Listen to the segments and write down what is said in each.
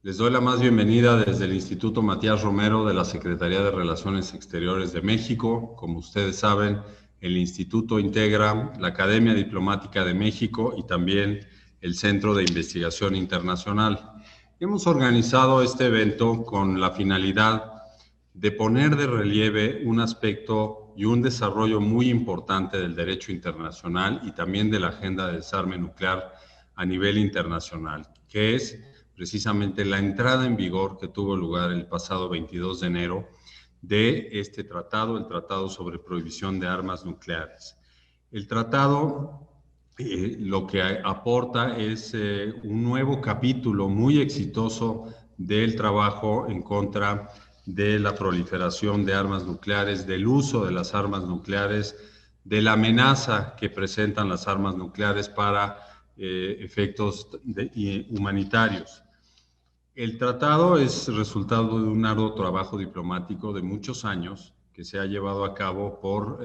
Les doy la más bienvenida desde el Instituto Matías Romero de la Secretaría de Relaciones Exteriores de México. Como ustedes saben, el instituto integra la Academia Diplomática de México y también el Centro de Investigación Internacional. Hemos organizado este evento con la finalidad de poner de relieve un aspecto y un desarrollo muy importante del derecho internacional y también de la agenda de desarme nuclear a nivel internacional, que es precisamente la entrada en vigor que tuvo lugar el pasado 22 de enero de este tratado, el Tratado sobre Prohibición de Armas Nucleares. El tratado lo que aporta es un nuevo capítulo muy exitoso del trabajo en contra de la proliferación de armas nucleares, del uso de las armas nucleares, de la amenaza que presentan las armas nucleares para efectos humanitarios. El tratado es resultado de un arduo trabajo diplomático de muchos años que se ha llevado a cabo por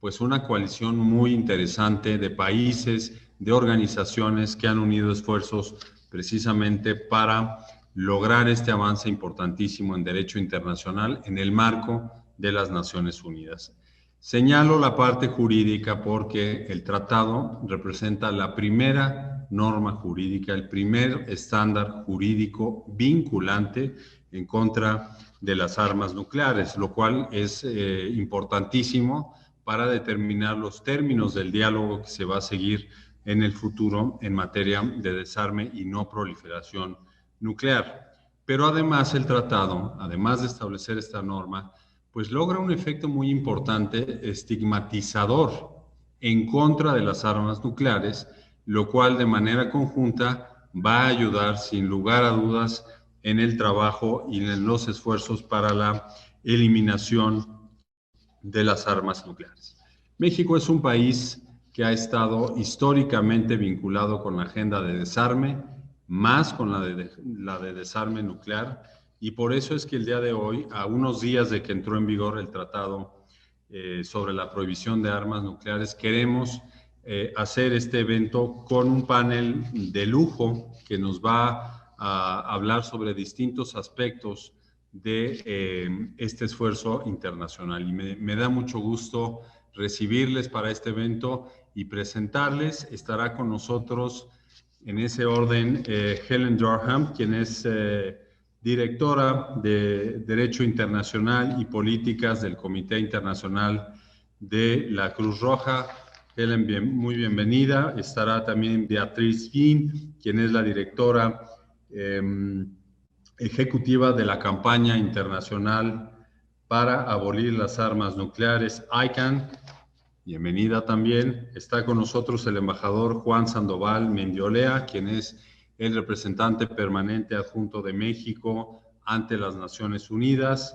pues una coalición muy interesante de países, de organizaciones que han unido esfuerzos precisamente para lograr este avance importantísimo en derecho internacional en el marco de las Naciones Unidas. Señalo la parte jurídica porque el tratado representa la primera norma jurídica, el primer estándar jurídico vinculante en contra de las armas nucleares, lo cual es importantísimo para determinar los términos del diálogo que se va a seguir en el futuro en materia de desarme y no proliferación nuclear. Pero además el tratado, además de establecer esta norma, pues logra un efecto muy importante estigmatizador en contra de las armas nucleares, lo cual de manera conjunta va a ayudar sin lugar a dudas en el trabajo y en los esfuerzos para la eliminación de las armas nucleares. México es un país que ha estado históricamente vinculado con la agenda de desarme, más con la de desarme nuclear, y por eso es que el día de hoy, a unos días de que entró en vigor el tratado sobre la prohibición de armas nucleares, queremos hacer este evento con un panel de lujo que nos va a hablar sobre distintos aspectos de este esfuerzo internacional. Y me da mucho gusto recibirles para este evento y presentarles. Estará con nosotros en ese orden Helen Durham, quien es directora de Derecho Internacional y Políticas del Comité Internacional de la Cruz Roja. Helen, muy bienvenida. Estará también Beatriz Finn, quien es la directora ejecutiva de la campaña internacional para abolir las armas nucleares, ICAN. Bienvenida también. Está con nosotros el embajador Juan Sandoval Mendiolea, quien es el representante permanente adjunto de México ante las Naciones Unidas.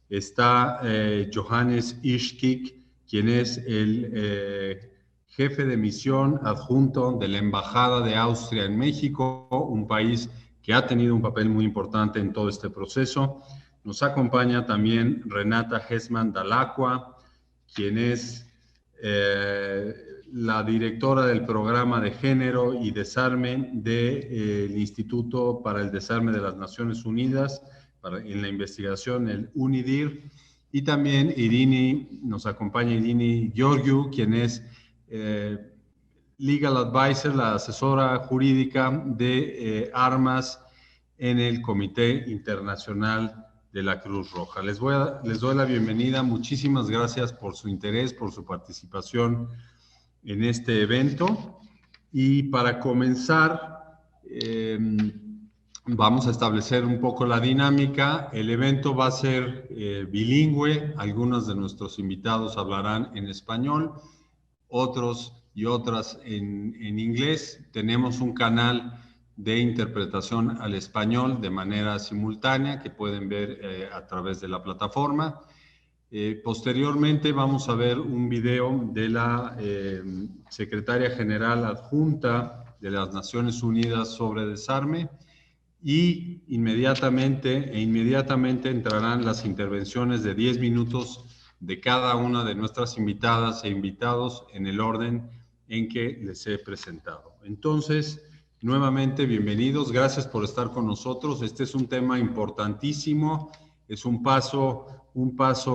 Está Johannes Ischik, quien es el jefe de misión adjunto de la Embajada de Austria en México, un país que ha tenido un papel muy importante en todo este proceso. Nos acompaña también Renata Hesman Dalacqua, quien es la directora del programa de género y desarme del Instituto para el Desarme de las Naciones Unidas, en la investigación, el UNIDIR, y también nos acompaña Irini Georgiou, quien es Legal Advisor, la asesora jurídica de armas en el Comité Internacional de la Cruz Roja. Les doy la bienvenida. Muchísimas gracias por su interés, por su participación en este evento. Y para comenzar, vamos a establecer un poco la dinámica. El evento va a ser bilingüe. Algunos de nuestros invitados hablarán en español, otros y otras en inglés. Tenemos un canal de interpretación al español de manera simultánea que pueden ver a través de la plataforma. Posteriormente vamos a ver un video de la secretaria general adjunta de las Naciones Unidas sobre desarme y inmediatamente entrarán las intervenciones de 10 minutos de cada una de nuestras invitadas e invitados en el orden en que les he presentado. Entonces, Nuevamente, bienvenidos. Gracias por estar con nosotros. Este es un tema importantísimo. Es un paso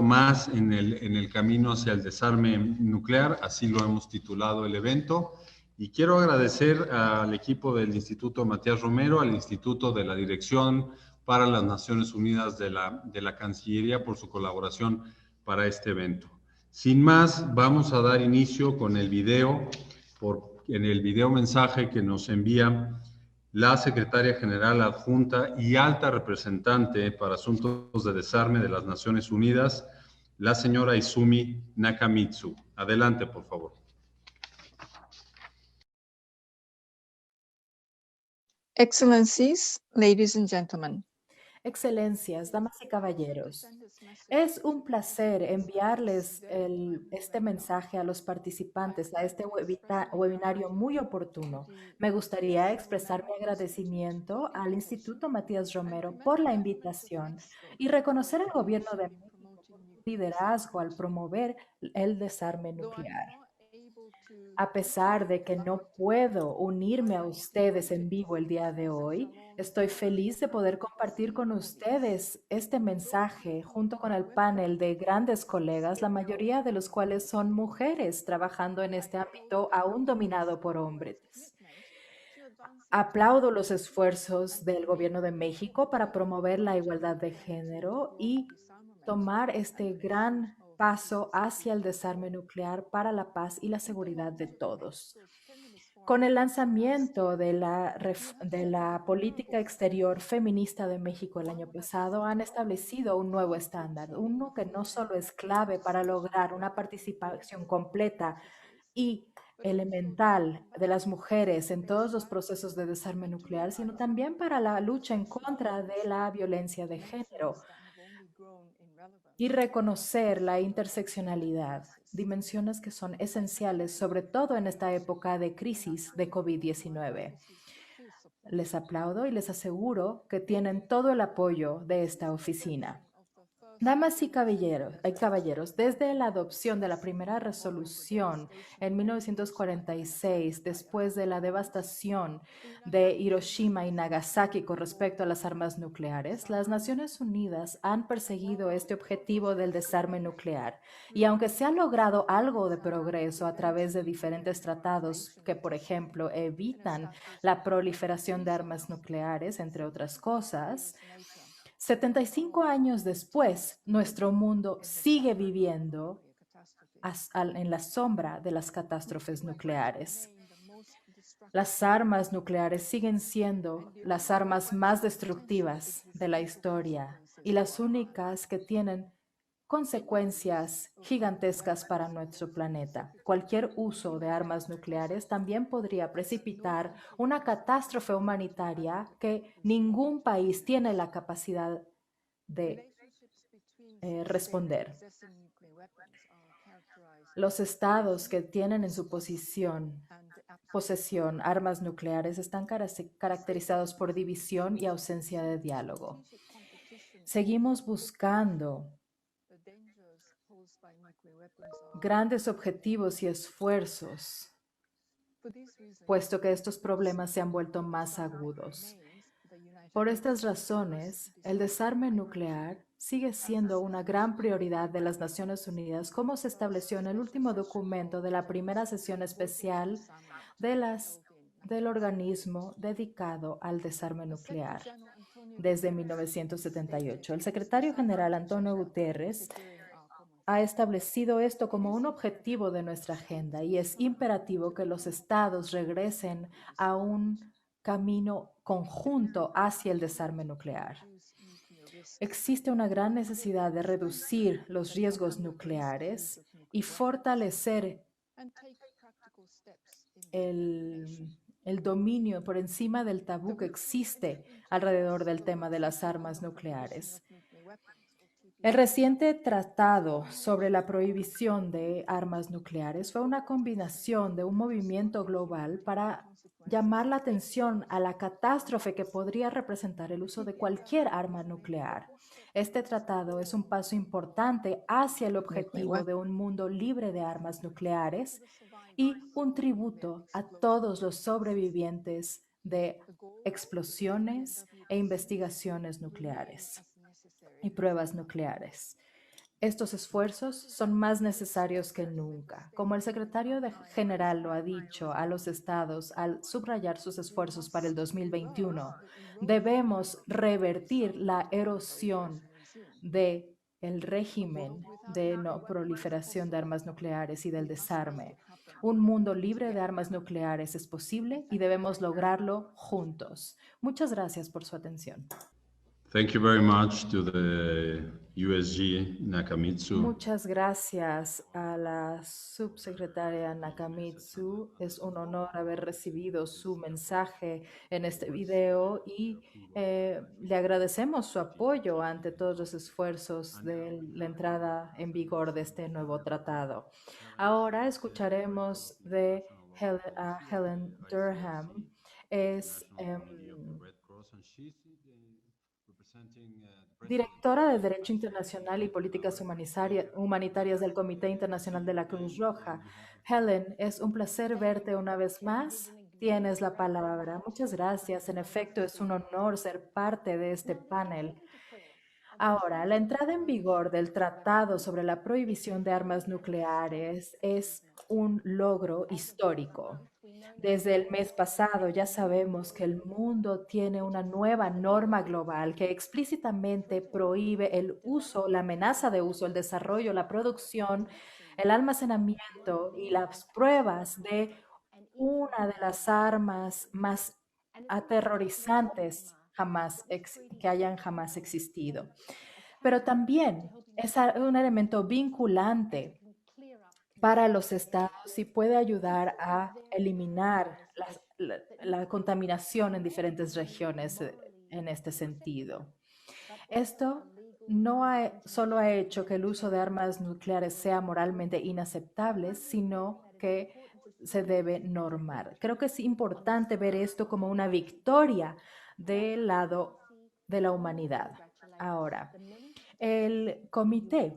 más en el camino hacia el desarme nuclear. Así lo hemos titulado el evento. Y quiero agradecer al equipo del Instituto Matías Romero, al Instituto de la Dirección para las Naciones Unidas de la Cancillería por su colaboración para este evento. Sin más, vamos a dar inicio con el video en el video mensaje que nos envía la Secretaria General Adjunta y Alta Representante para Asuntos de Desarme de las Naciones Unidas, la señora Izumi Nakamitsu. Adelante, por favor. Excellencies, ladies and gentlemen. Excelencias, damas y caballeros, es un placer enviarles este mensaje a los participantes a este webinario muy oportuno. Me gustaría expresar mi agradecimiento al Instituto Matías Romero por la invitación y reconocer al gobierno de México por su liderazgo al promover el desarme nuclear. A pesar de que no puedo unirme a ustedes en vivo el día de hoy, estoy feliz de poder compartir con ustedes este mensaje junto con el panel de grandes colegas, la mayoría de los cuales son mujeres trabajando en este ámbito aún dominado por hombres. Aplaudo los esfuerzos del Gobierno de México para promover la igualdad de género y tomar este gran paso hacia el desarme nuclear para la paz y la seguridad de todos. Con el lanzamiento de la política exterior feminista de México el año pasado, han establecido un nuevo estándar, uno que no solo es clave para lograr una participación completa y elemental de las mujeres en todos los procesos de desarme nuclear, sino también para la lucha en contra de la violencia de género y reconocer la interseccionalidad, dimensiones que son esenciales, sobre todo en esta época de crisis de COVID-19. Les aplaudo y les aseguro que tienen todo el apoyo de esta oficina. Damas y caballeros, desde la adopción de la primera resolución en 1946, después de la devastación de Hiroshima y Nagasaki con respecto a las armas nucleares, las Naciones Unidas han perseguido este objetivo del desarme nuclear. Y aunque se ha logrado algo de progreso a través de diferentes tratados que, por ejemplo, evitan la proliferación de armas nucleares, entre otras cosas, 75 años después, nuestro mundo sigue viviendo en la sombra de las catástrofes nucleares. Las armas nucleares siguen siendo las armas más destructivas de la historia y las únicas que tienen consecuencias gigantescas para nuestro planeta. Cualquier uso de armas nucleares también podría precipitar una catástrofe humanitaria que ningún país tiene la capacidad de responder. Los estados que tienen en su posesión armas nucleares están caracterizados por división y ausencia de diálogo. Seguimos buscando grandes objetivos y esfuerzos, puesto que estos problemas se han vuelto más agudos. Por estas razones, el desarme nuclear sigue siendo una gran prioridad de las Naciones Unidas, como se estableció en el último documento de la primera sesión especial del organismo dedicado al desarme nuclear desde 1978. El secretario general Antonio Guterres ha establecido esto como un objetivo de nuestra agenda y es imperativo que los estados regresen a un camino conjunto hacia el desarme nuclear. Existe una gran necesidad de reducir los riesgos nucleares y fortalecer el dominio por encima del tabú que existe alrededor del tema de las armas nucleares. El reciente tratado sobre la prohibición de armas nucleares fue una combinación de un movimiento global para llamar la atención a la catástrofe que podría representar el uso de cualquier arma nuclear. Este tratado es un paso importante hacia el objetivo de un mundo libre de armas nucleares y un tributo a todos los sobrevivientes de explosiones e investigaciones nucleares y pruebas nucleares. Estos esfuerzos son más necesarios que nunca. Como el secretario general lo ha dicho a los estados al subrayar sus esfuerzos para el 2021, debemos revertir la erosión del régimen de no proliferación de armas nucleares y del desarme. Un mundo libre de armas nucleares es posible y debemos lograrlo juntos. Muchas gracias por su atención. Thank you very much to the USG Nakamitsu. Muchas gracias a la subsecretaria Nakamitsu. Es un honor haber recibido su mensaje en este video y le agradecemos su apoyo ante todos los esfuerzos de la entrada en vigor de este nuevo tratado. Ahora escucharemos de Helen Durham. Es directora de Derecho Internacional y Políticas Humanitarias del Comité Internacional de la Cruz Roja. Helen, es un placer verte una vez más. Tienes la palabra. Muchas gracias. En efecto, es un honor ser parte de este panel. Ahora, la entrada en vigor del Tratado sobre la Prohibición de Armas Nucleares es un logro histórico. Desde el mes pasado ya sabemos que el mundo tiene una nueva norma global que explícitamente prohíbe el uso, la amenaza de uso, el desarrollo, la producción, el almacenamiento y las pruebas de una de las armas más aterrorizantes que hayan jamás existido. Pero también es un elemento vinculante para los estados y puede ayudar a eliminar la contaminación en diferentes regiones en este sentido. Esto no solo ha hecho que el uso de armas nucleares sea moralmente inaceptable, sino que se debe normar. Creo que es importante ver esto como una victoria del lado de la humanidad. Ahora, el comité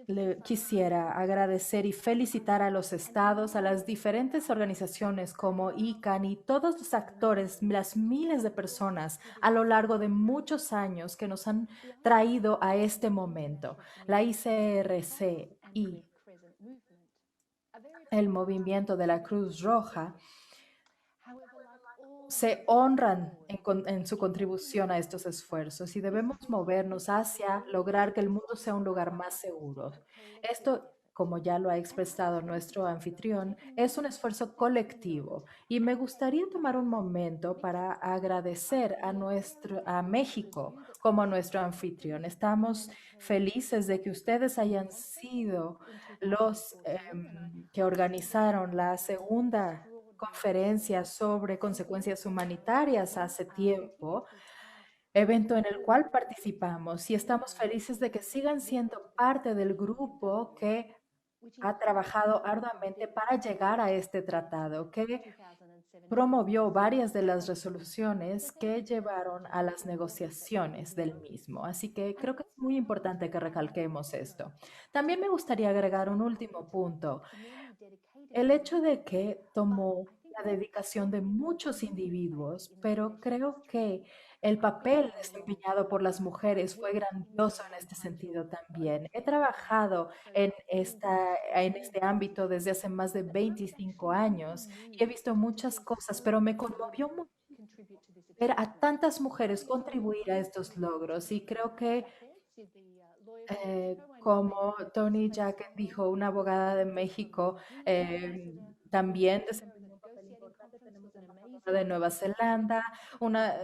le quisiera agradecer y felicitar a los estados, a las diferentes organizaciones como ICANN y todos los actores, las miles de personas a lo largo de muchos años que nos han traído a este momento. La ICRC y el movimiento de la Cruz Roja se honran en su contribución a estos esfuerzos y debemos movernos hacia lograr que el mundo sea un lugar más seguro. Esto, como ya lo ha expresado nuestro anfitrión, es un esfuerzo colectivo y me gustaría tomar un momento para agradecer a México como nuestro anfitrión. Estamos felices de que ustedes hayan sido los que organizaron la segunda conferencia sobre consecuencias humanitarias hace tiempo, evento en el cual participamos y estamos felices de que sigan siendo parte del grupo que ha trabajado arduamente para llegar a este tratado, que promovió varias de las resoluciones que llevaron a las negociaciones del mismo. Así que creo que es muy importante que recalquemos esto. También me gustaría agregar un último punto. El hecho de que tomó la dedicación de muchos individuos, pero creo que el papel desempeñado por las mujeres fue grandioso en este sentido también. He trabajado en este ámbito desde hace más de 25 años y he visto muchas cosas, pero me conmovió mucho ver a tantas mujeres contribuir a estos logros y creo que como Tony Jacket dijo, una abogada de México, también desempeñó un papel importante. Tenemos la embajadora de Nueva Zelanda, unas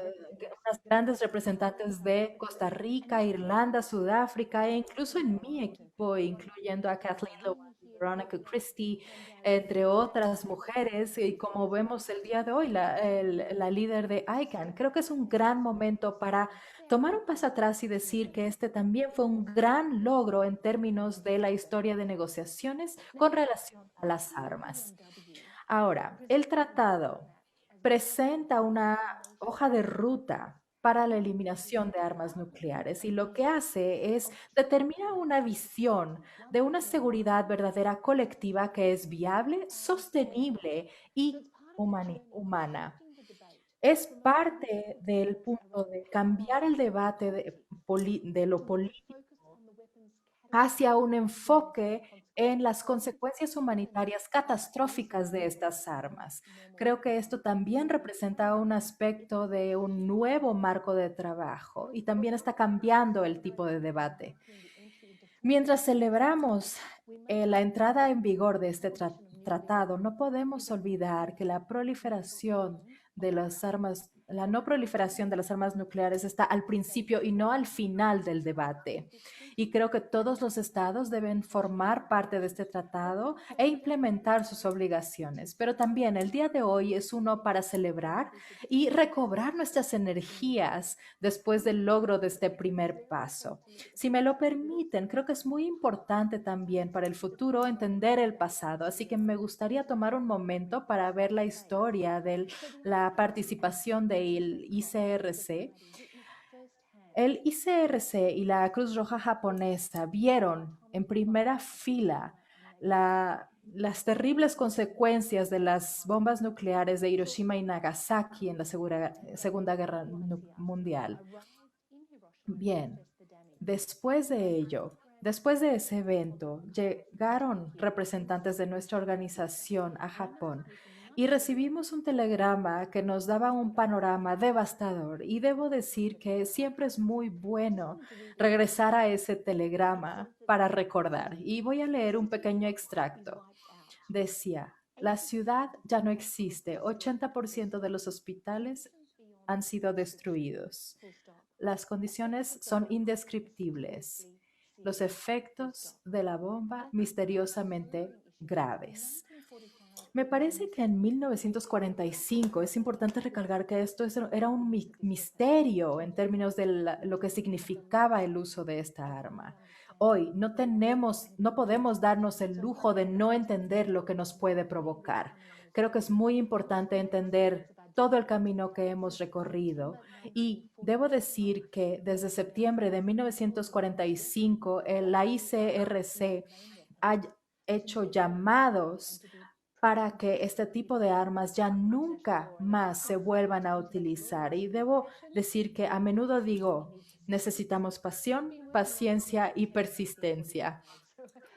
grandes representantes de Costa Rica, Irlanda, Sudáfrica e incluso en mi equipo, incluyendo a Kathleen Lowe, Veronica Christie, entre otras mujeres, y como vemos el día de hoy, la líder de ICANN. Creo que es un gran momento para tomar un paso atrás y decir que este también fue un gran logro en términos de la historia de negociaciones con relación a las armas. Ahora, el tratado presenta una hoja de ruta para la eliminación de armas nucleares y lo que hace es determinar una visión de una seguridad verdadera colectiva que es viable, sostenible y humana. Es parte del punto de cambiar el debate de lo político hacia un enfoque en las consecuencias humanitarias catastróficas de estas armas. Creo que esto también representa un aspecto de un nuevo marco de trabajo y también está cambiando el tipo de debate. Mientras celebramos la entrada en vigor de este tratado, no podemos olvidar que la proliferación de las armas, la no proliferación de las armas nucleares está al principio y no al final del debate. Y creo que todos los estados deben formar parte de este tratado e implementar sus obligaciones. Pero también el día de hoy es uno para celebrar y recobrar nuestras energías después del logro de este primer paso. Si me lo permiten, creo que es muy importante también para el futuro entender el pasado, así que me gustaría tomar un momento para ver la historia de la participación del ICRC. El ICRC y la Cruz Roja japonesa vieron en primera fila las terribles consecuencias de las bombas nucleares de Hiroshima y Nagasaki en la Segunda Guerra Mundial. Bien, después de ello, después de ese evento, llegaron representantes de nuestra organización a Japón y recibimos un telegrama que nos daba un panorama devastador. Y debo decir que siempre es muy bueno regresar a ese telegrama para recordar. Y voy a leer un pequeño extracto. Decía, la ciudad ya no existe, 80% de los hospitales han sido destruidos. Las condiciones son indescriptibles. Los efectos de la bomba misteriosamente graves. Me parece que en 1945 es importante recalcar que esto era un misterio en términos de lo que significaba el uso de esta arma. Hoy no podemos darnos el lujo de no entender lo que nos puede provocar. Creo que es muy importante entender todo el camino que hemos recorrido y debo decir que desde septiembre de 1945 la ICRC ha hecho llamados para que este tipo de armas ya nunca más se vuelvan a utilizar. Y debo decir que a menudo digo, necesitamos pasión, paciencia y persistencia.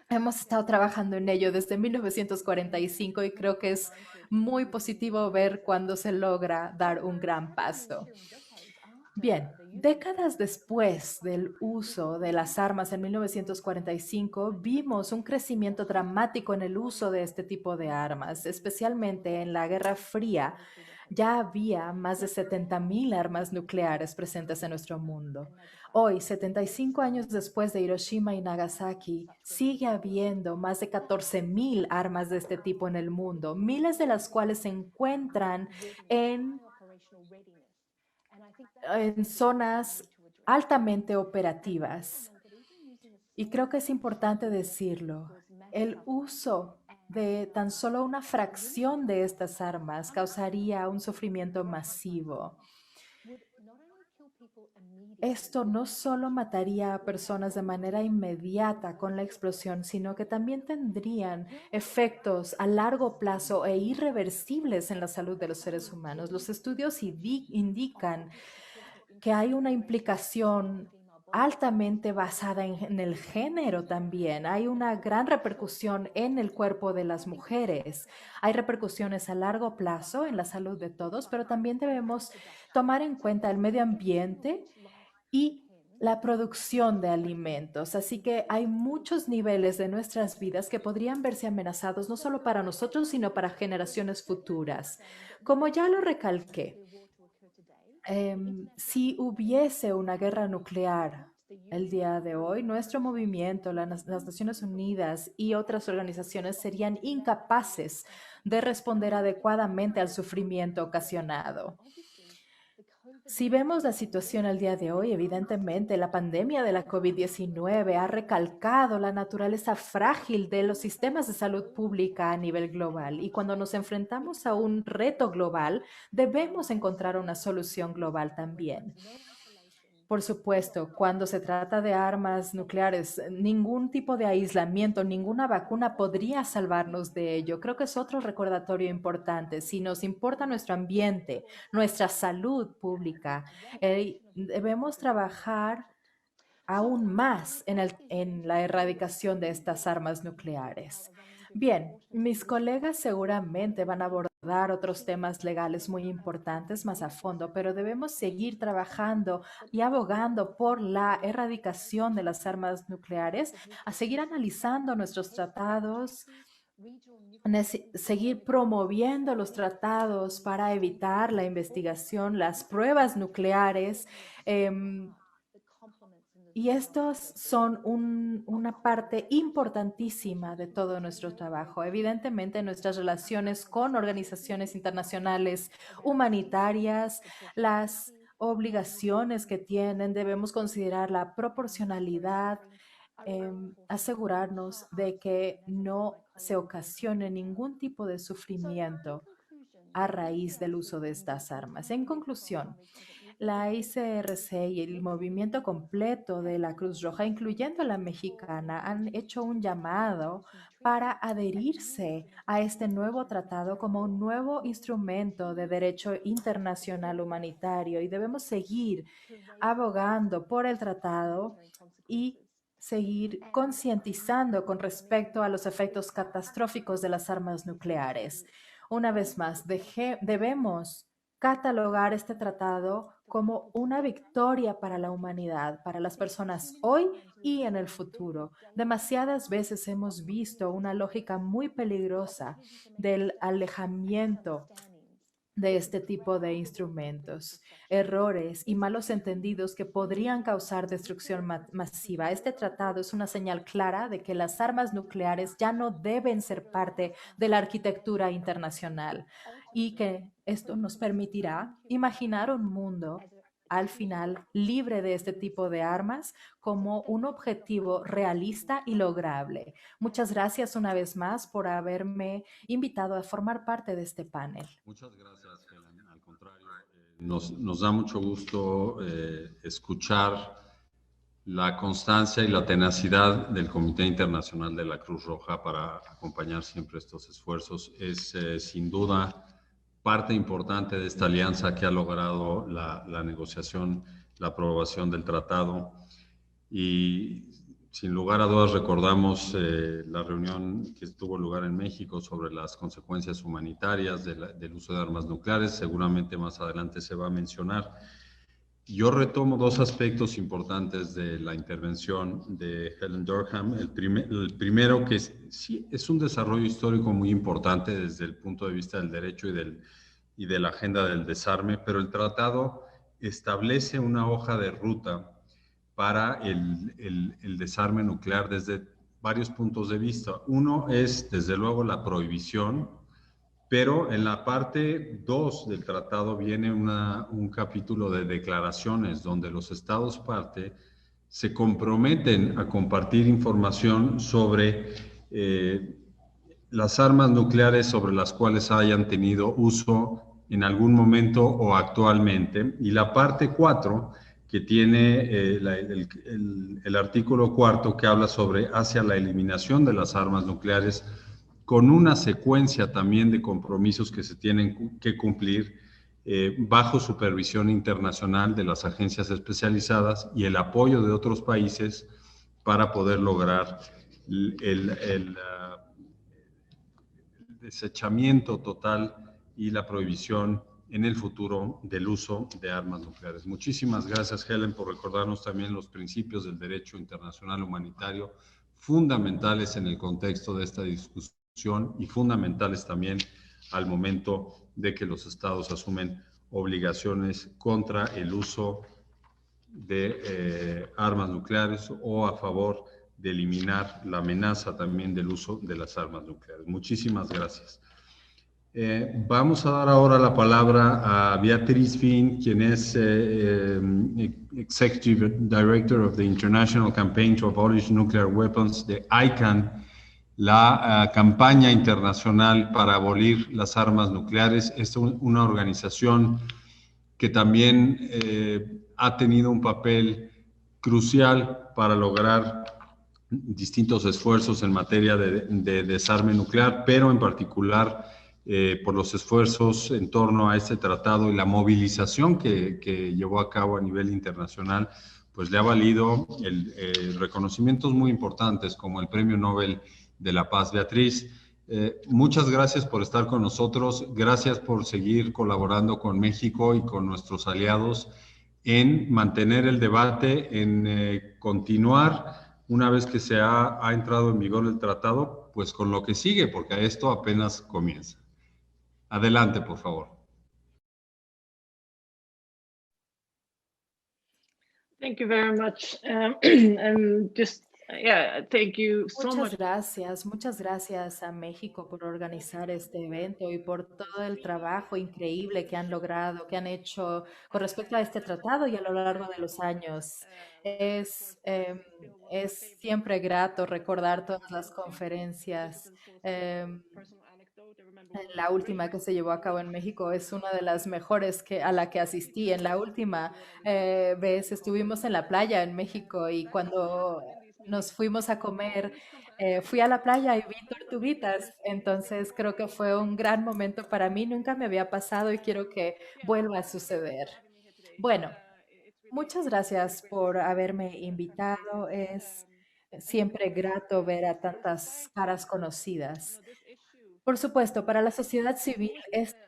Hemos estado trabajando en ello desde 1945 y creo que es muy positivo ver cuando se logra dar un gran paso. Bien, décadas después del uso de las armas en 1945, vimos un crecimiento dramático en el uso de este tipo de armas, especialmente en la Guerra Fría. Ya había más de 70.000 armas nucleares presentes en nuestro mundo. Hoy, 75 años después de Hiroshima y Nagasaki, sigue habiendo más de 14.000 armas de este tipo en el mundo, miles de las cuales se encuentran en zonas altamente operativas. Y creo que es importante decirlo, el uso de tan solo una fracción de estas armas causaría un sufrimiento masivo. Esto no solo mataría a personas de manera inmediata con la explosión, sino que también tendrían efectos a largo plazo e irreversibles en la salud de los seres humanos. Los estudios indican que hay una implicación altamente basada en el género también. Hay una gran repercusión en el cuerpo de las mujeres. Hay repercusiones a largo plazo en la salud de todos, pero también debemos tomar en cuenta el medio ambiente y la producción de alimentos. Así que hay muchos niveles de nuestras vidas que podrían verse amenazados no solo para nosotros, sino para generaciones futuras. Como ya lo recalqué, si hubiese una guerra nuclear el día de hoy, nuestro movimiento, las Naciones Unidas y otras organizaciones serían incapaces de responder adecuadamente al sufrimiento ocasionado. Si vemos la situación al día de hoy, evidentemente la pandemia de la COVID-19 ha recalcado la naturaleza frágil de los sistemas de salud pública a nivel global y cuando nos enfrentamos a un reto global, debemos encontrar una solución global también. Por supuesto, cuando se trata de armas nucleares, ningún tipo de aislamiento, ninguna vacuna podría salvarnos de ello. Creo que es otro recordatorio importante. Si nos importa nuestro ambiente, nuestra salud pública, debemos trabajar aún más en la erradicación de estas armas nucleares. Bien, mis colegas seguramente van a abordar otros temas legales muy importantes más a fondo, pero debemos seguir trabajando y abogando por la erradicación de las armas nucleares, a seguir analizando nuestros tratados, seguir promoviendo los tratados para evitar la investigación, las pruebas nucleares. Y estos son una parte importantísima de todo nuestro trabajo. Evidentemente, nuestras relaciones con organizaciones internacionales humanitarias, las obligaciones que tienen, debemos considerar la proporcionalidad, asegurarnos de que no se ocasione ningún tipo de sufrimiento a raíz del uso de estas armas. En conclusión, la ICRC y el movimiento completo de la Cruz Roja, incluyendo la mexicana, han hecho un llamado para adherirse a este nuevo tratado como un nuevo instrumento de derecho internacional humanitario, y debemos seguir abogando por el tratado y seguir concientizando con respecto a los efectos catastróficos de las armas nucleares. Una vez más, debemos catalogar este tratado como una victoria para la humanidad, para las personas hoy y en el futuro. Demasiadas veces hemos visto una lógica muy peligrosa del alejamiento de este tipo de instrumentos, errores y malos entendidos que podrían causar destrucción masiva. Este tratado es una señal clara de que las armas nucleares ya no deben ser parte de la arquitectura internacional, y que esto nos permitirá imaginar un mundo al final libre de este tipo de armas como un objetivo realista y lograble. Muchas gracias una vez más por haberme invitado a formar parte de este panel. Muchas gracias, Helen. Al contrario, nos da mucho gusto escuchar la constancia y la tenacidad del Comité Internacional de la Cruz Roja para acompañar siempre estos esfuerzos. Es sin duda parte importante de esta alianza que ha logrado la negociación, la aprobación del tratado. Y sin lugar a dudas recordamos la reunión que tuvo lugar en México sobre las consecuencias humanitarias del uso de armas nucleares. Seguramente más adelante se va a mencionar. Yo retomo dos aspectos importantes de la intervención de Helen Durham. El primero, que sí, es un desarrollo histórico muy importante desde el punto de vista del derecho y de la agenda del desarme, pero el tratado establece una hoja de ruta para el desarme nuclear desde varios puntos de vista. Uno es, desde luego, la prohibición, pero en la parte 2 del tratado viene un capítulo de declaraciones donde los estados parte se comprometen a compartir información sobre las armas nucleares sobre las cuales hayan tenido uso en algún momento o actualmente. Y la parte 4, que tiene el artículo 4, que habla sobre hacia la eliminación de las armas nucleares, con una secuencia también de compromisos que se tienen que cumplir bajo supervisión internacional de las agencias especializadas y el apoyo de otros países para poder lograr el desechamiento total y la prohibición en el futuro del uso de armas nucleares. Muchísimas gracias, Helen, por recordarnos también los principios del derecho internacional humanitario, fundamentales en el contexto de esta discusión y fundamentales también al momento de que los estados asumen obligaciones contra el uso de armas nucleares o a favor de eliminar la amenaza también del uso de las armas nucleares. Muchísimas gracias. Vamos a dar ahora la palabra a Beatriz Finn, quien es Executive Director of the International Campaign to Abolish Nuclear Weapons, de ICAN, la campaña internacional para abolir las armas nucleares. Es una organización que también ha tenido un papel crucial para lograr distintos esfuerzos en materia de desarme nuclear, pero en particular por los esfuerzos en torno a este tratado y la movilización que llevó a cabo a nivel internacional, pues le ha valido reconocimientos muy importantes como el Premio Nobel de la Paz. Beatriz, muchas gracias por estar con nosotros, gracias por seguir colaborando con México y con nuestros aliados en mantener el debate, en continuar una vez que se ha entrado en vigor el tratado, pues con lo que sigue, porque esto apenas comienza. Adelante, por favor. Thank you very much. And just, yeah, thank you so much. Muchas gracias a México por organizar este evento y por todo el trabajo increíble que han logrado, que han hecho con respecto a este tratado y a lo largo de los años. Es siempre grato recordar todas las conferencias. La última que se llevó a cabo en México es una de las mejores a la que asistí. En la última vez estuvimos en la playa en México y cuando nos fuimos a comer, fui a la playa y vi tortuguitas. Entonces creo que fue un gran momento para mí. Nunca me había pasado y quiero que vuelva a suceder. Bueno, muchas gracias por haberme invitado. Es siempre grato ver a tantas caras conocidas. Por supuesto, para la sociedad civil este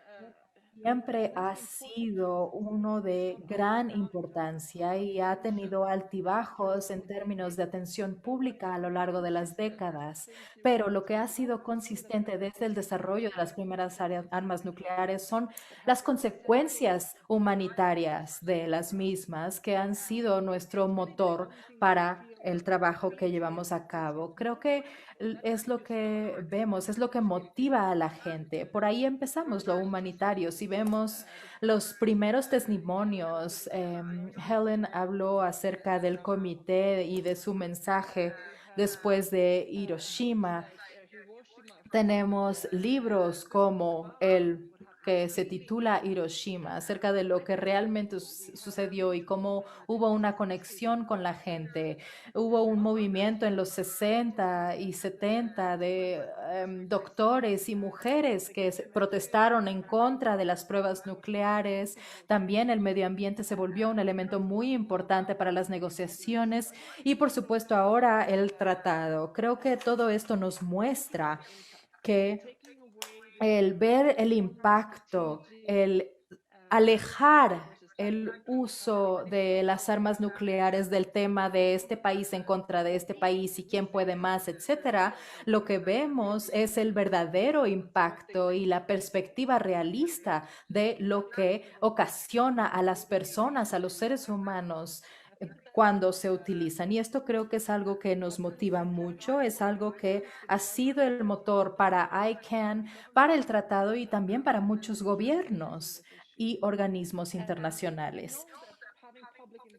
siempre ha sido uno de gran importancia y ha tenido altibajos en términos de atención pública a lo largo de las décadas, pero lo que ha sido consistente desde el desarrollo de las primeras armas nucleares son las consecuencias humanitarias de las mismas que han sido nuestro motor para el trabajo que llevamos a cabo. Creo que es lo que vemos, es lo que motiva a la gente. Por ahí empezamos lo humanitario. Si vemos los primeros testimonios, Helen habló acerca del comité y de su mensaje después de Hiroshima. Tenemos libros como el que se titula Hiroshima, acerca de lo que realmente sucedió y cómo hubo una conexión con la gente. Hubo un movimiento en los 60 y 70 de doctores y mujeres que protestaron en contra de las pruebas nucleares. También el medio ambiente se volvió un elemento muy importante para las negociaciones y, por supuesto, ahora el tratado. Creo que todo esto nos muestra que el ver el impacto, el alejar el uso de las armas nucleares del tema de este país en contra de este país y quién puede más, etcétera, lo que vemos es el verdadero impacto y la perspectiva realista de lo que ocasiona a las personas, a los seres humanos cuando se utilizan. Y esto creo que es algo que nos motiva mucho, es algo que ha sido el motor para ICANN, para el tratado y también para muchos gobiernos y organismos internacionales.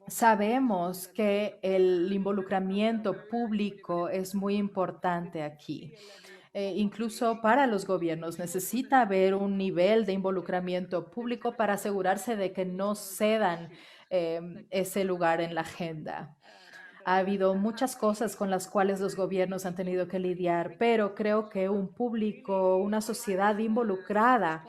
Sabemos que el involucramiento público es muy importante aquí. Incluso para los gobiernos necesita haber un nivel de involucramiento público para asegurarse de que no cedan ese lugar en la agenda. Ha habido muchas cosas con las cuales los gobiernos han tenido que lidiar, pero creo que un público, una sociedad involucrada,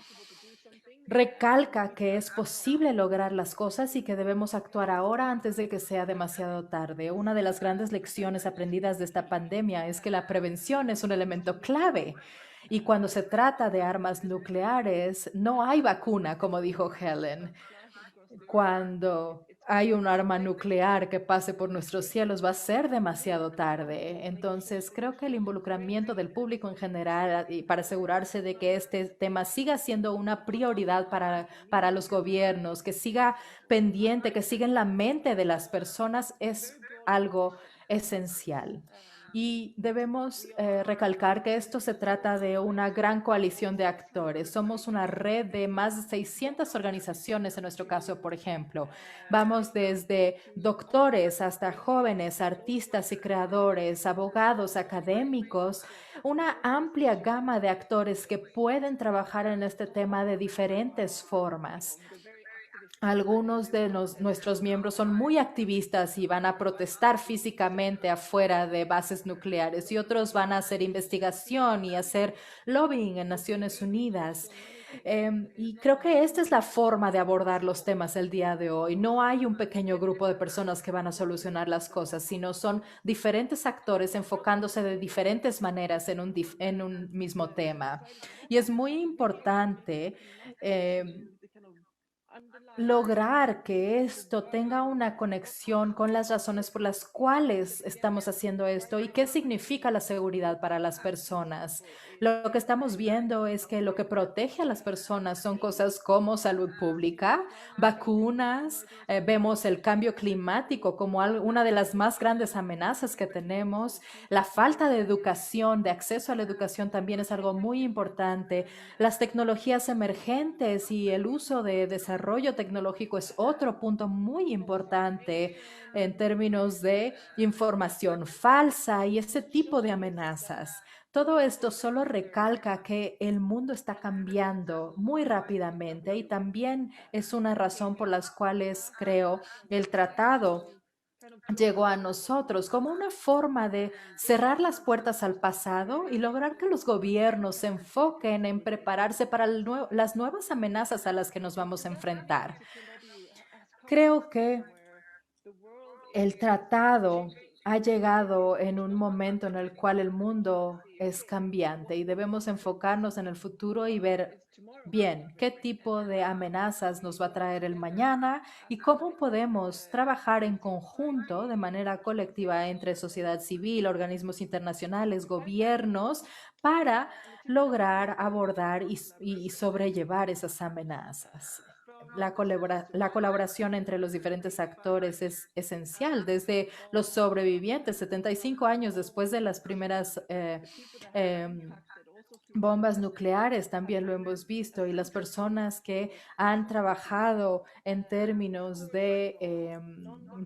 recalca que es posible lograr las cosas y que debemos actuar ahora antes de que sea demasiado tarde. Una de las grandes lecciones aprendidas de esta pandemia es que la prevención es un elemento clave. Y cuando se trata de armas nucleares, no hay vacuna, como dijo Helen. Cuando hay un arma nuclear que pase por nuestros cielos, va a ser demasiado tarde. Entonces, creo que el involucramiento del público en general y para asegurarse de que este tema siga siendo una prioridad para los gobiernos, que siga pendiente, que siga en la mente de las personas, es algo esencial. Y debemos recalcar que esto se trata de una gran coalición de actores. Somos una red de más de 600 organizaciones en nuestro caso, por ejemplo. Vamos desde doctores hasta jóvenes, artistas y creadores, abogados, académicos, una amplia gama de actores que pueden trabajar en este tema de diferentes formas. Algunos de nuestros miembros son muy activistas y van a protestar físicamente afuera de bases nucleares y otros van a hacer investigación y hacer lobbying en Naciones Unidas. Y creo que esta es la forma de abordar los temas el día de hoy. No hay un pequeño grupo de personas que van a solucionar las cosas, sino son diferentes actores enfocándose de diferentes maneras en un mismo tema. Y es muy importante lograr que esto tenga una conexión con las razones por las cuales estamos haciendo esto y qué significa la seguridad para las personas. Lo que estamos viendo es que lo que protege a las personas son cosas como salud pública, vacunas, vemos el cambio climático como una de las más grandes amenazas que tenemos. La falta de educación, de acceso a la educación también es algo muy importante. Las tecnologías emergentes y el uso de desarrollo tecnológico es otro punto muy importante en términos de información falsa y ese tipo de amenazas. Todo esto solo recalca que el mundo está cambiando muy rápidamente y también es una razón por las cuales creo el tratado llegó a nosotros como una forma de cerrar las puertas al pasado y lograr que los gobiernos se enfoquen en prepararse para las nuevas amenazas a las que nos vamos a enfrentar. Creo que el tratado ha llegado en un momento en el cual el mundo es cambiante y debemos enfocarnos en el futuro y ver bien qué tipo de amenazas nos va a traer el mañana y cómo podemos trabajar en conjunto de manera colectiva entre sociedad civil, organismos internacionales, gobiernos, para lograr abordar y sobrellevar esas amenazas. La colaboración entre los diferentes actores es esencial. Desde los sobrevivientes, 75 años después de las primeras bombas nucleares, también lo hemos visto, y las personas que han trabajado en términos de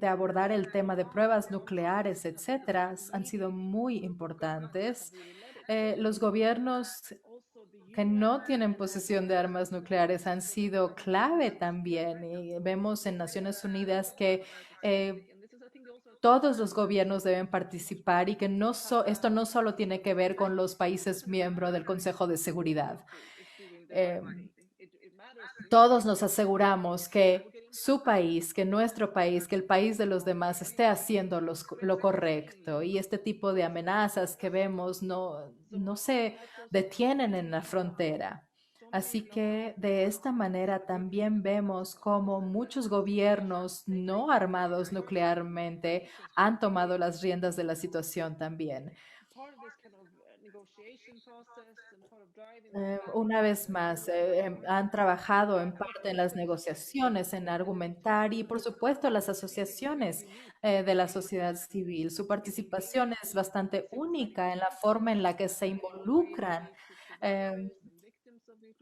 abordar el tema de pruebas nucleares, etcétera, han sido muy importantes. Los gobiernos que no tienen posesión de armas nucleares han sido clave también. Y vemos en Naciones Unidas que todos los gobiernos deben participar y que esto no solo tiene que ver con los países miembros del Consejo de Seguridad. Todos nos aseguramos que su país, que nuestro país, que el país de los demás esté haciendo lo correcto. Y este tipo de amenazas que vemos no se detienen en la frontera. Así que de esta manera también vemos cómo muchos gobiernos no armados nuclearmente han tomado las riendas de la situación también. Una vez más, han trabajado en parte en las negociaciones, en argumentar y, por supuesto, las asociaciones de la sociedad civil. Su participación es bastante única en la forma en la que eh,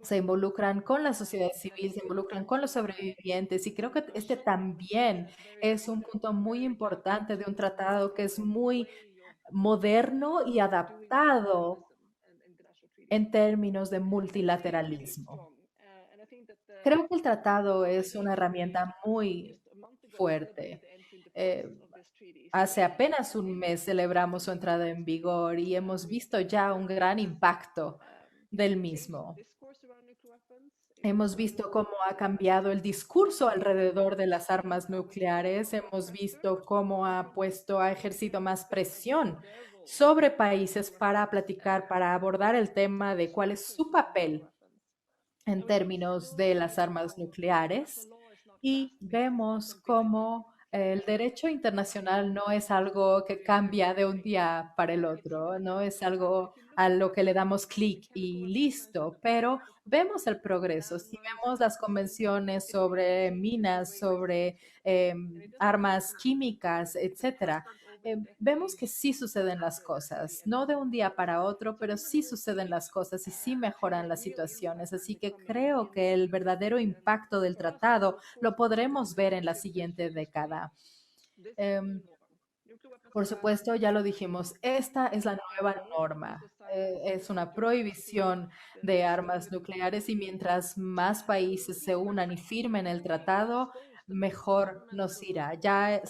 se involucran con la sociedad civil, se involucran con los sobrevivientes y creo que este también es un punto muy importante de un tratado que es muy moderno y adaptado en términos de multilateralismo. Creo que el tratado es una herramienta muy fuerte. Eh, Hace apenas un mes celebramos su entrada en vigor y hemos visto ya un gran impacto del mismo. Hemos visto cómo ha cambiado el discurso alrededor de las armas nucleares. Hemos visto cómo ha ejercido más presión sobre países para platicar, para abordar el tema de cuál es su papel en términos de las armas nucleares y vemos cómo el derecho internacional no es algo que cambia de un día para el otro, no es algo a lo que le damos clic y listo, pero vemos el progreso. Si vemos las convenciones sobre minas, sobre armas químicas, etcétera, vemos que sí suceden las cosas, no de un día para otro, pero sí suceden las cosas y sí mejoran las situaciones. Así que creo que el verdadero impacto del tratado lo podremos ver en la siguiente década. Por supuesto, ya lo dijimos, esta es la nueva norma. Es una prohibición de armas nucleares y mientras más países se unan y firmen el tratado, mejor nos irá.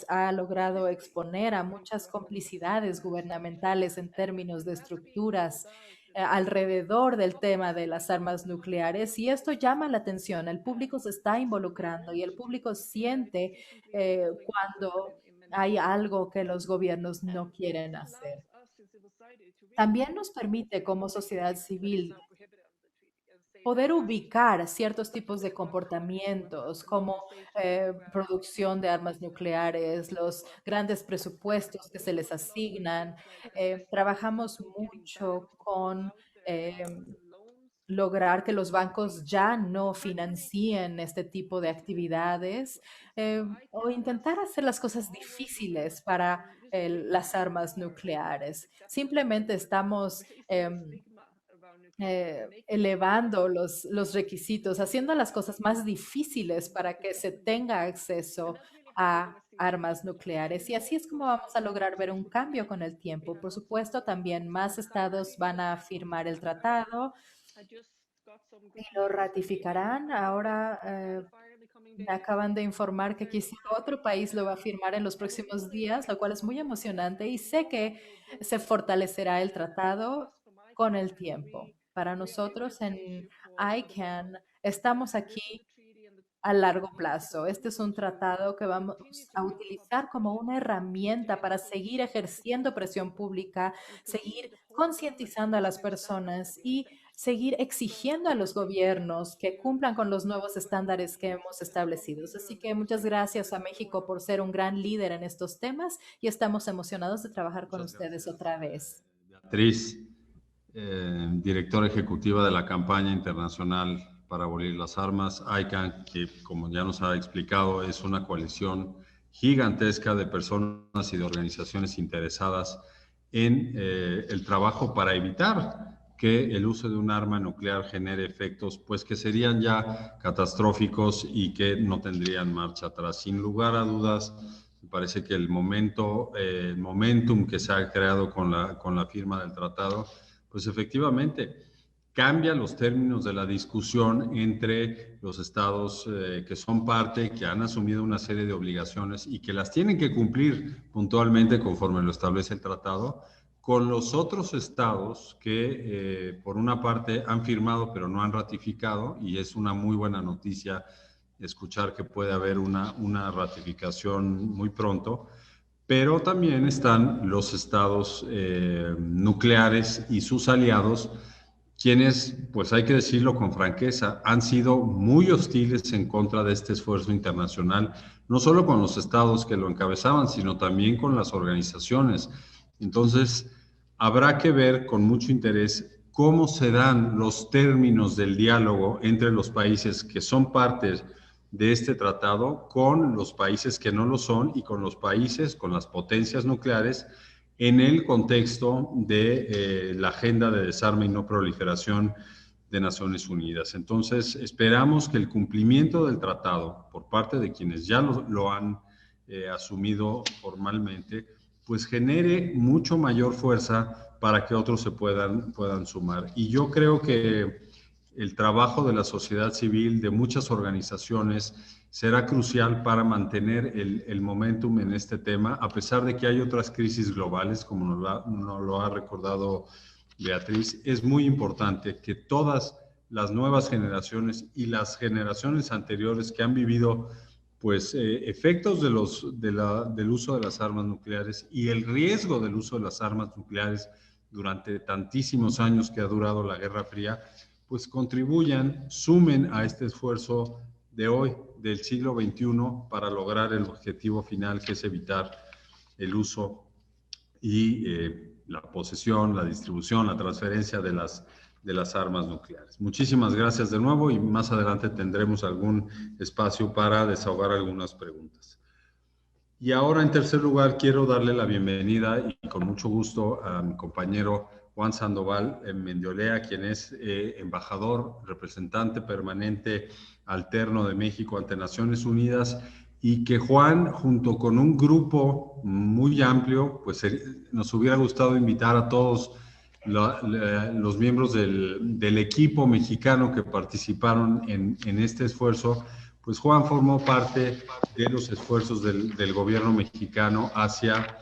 Ha logrado exponer a muchas complicidades gubernamentales en términos de estructuras alrededor del tema de las armas nucleares y esto llama la atención. El público se está involucrando y el público siente cuando hay algo que los gobiernos no quieren hacer. También nos permite como sociedad civil poder ubicar ciertos tipos de comportamientos como producción de armas nucleares, los grandes presupuestos que se les asignan. Trabajamos mucho con lograr que los bancos ya no financien este tipo de actividades o intentar hacer las cosas difíciles para las armas nucleares. Simplemente estamos elevando los requisitos, haciendo las cosas más difíciles para que se tenga acceso a armas nucleares. Y así es como vamos a lograr ver un cambio con el tiempo. Por supuesto, también más estados van a firmar el tratado y lo ratificarán. Ahora me acaban de informar que quizá otro país lo va a firmar en los próximos días, lo cual es muy emocionante y sé que se fortalecerá el tratado con el tiempo. Para nosotros en ICANN estamos aquí a largo plazo. Este es un tratado que vamos a utilizar como una herramienta para seguir ejerciendo presión pública, seguir concientizando a las personas y seguir exigiendo a los gobiernos que cumplan con los nuevos estándares que hemos establecido. Así que muchas gracias a México por ser un gran líder en estos temas y estamos emocionados de trabajar con ustedes otra vez. Beatriz, directora ejecutiva de la campaña internacional para abolir las armas, ICANN, que como ya nos ha explicado es una coalición gigantesca de personas y de organizaciones interesadas en el trabajo para evitar que el uso de un arma nuclear genere efectos pues que serían ya catastróficos y que no tendrían marcha atrás. Sin lugar a dudas, me parece que el momentum que se ha creado con la firma del tratado, pues efectivamente cambia los términos de la discusión entre los estados que son parte, que han asumido una serie de obligaciones y que las tienen que cumplir puntualmente conforme lo establece el tratado, con los otros estados que por una parte han firmado pero no han ratificado, y es una muy buena noticia escuchar que puede haber una ratificación muy pronto, pero también están los estados nucleares y sus aliados, quienes, pues hay que decirlo con franqueza, han sido muy hostiles en contra de este esfuerzo internacional, no solo con los estados que lo encabezaban, sino también con las organizaciones. Entonces, habrá que ver con mucho interés cómo se dan los términos del diálogo entre los países que son partes de este tratado con los países que no lo son y con los países, con las potencias nucleares, en el contexto de la Agenda de Desarme y No Proliferación de Naciones Unidas. Entonces, esperamos que el cumplimiento del tratado por parte de quienes ya lo han asumido formalmente, pues genere mucho mayor fuerza para que otros se puedan sumar. Y yo creo que el trabajo de la sociedad civil, de muchas organizaciones, será crucial para mantener el momentum en este tema, a pesar de que hay otras crisis globales, como nos lo ha recordado Beatriz. Es muy importante que todas las nuevas generaciones y las generaciones anteriores que han vivido pues efectos del uso de las armas nucleares y el riesgo del uso de las armas nucleares durante tantísimos años que ha durado la Guerra Fría, pues contribuyan, sumen a este esfuerzo de hoy, del siglo XXI, para lograr el objetivo final, que es evitar el uso y la posesión, la distribución, la transferencia de las armas nucleares. Muchísimas gracias de nuevo y más adelante tendremos algún espacio para desahogar algunas preguntas. Y ahora, en tercer lugar, quiero darle la bienvenida y con mucho gusto a mi compañero Juan Sandoval Mendiolea, quien es embajador, representante permanente alterno de México ante Naciones Unidas y que Juan, junto con un grupo muy amplio, pues nos hubiera gustado invitar a todos los miembros del equipo mexicano que participaron en este esfuerzo. Pues Juan formó parte de los esfuerzos del gobierno mexicano hacia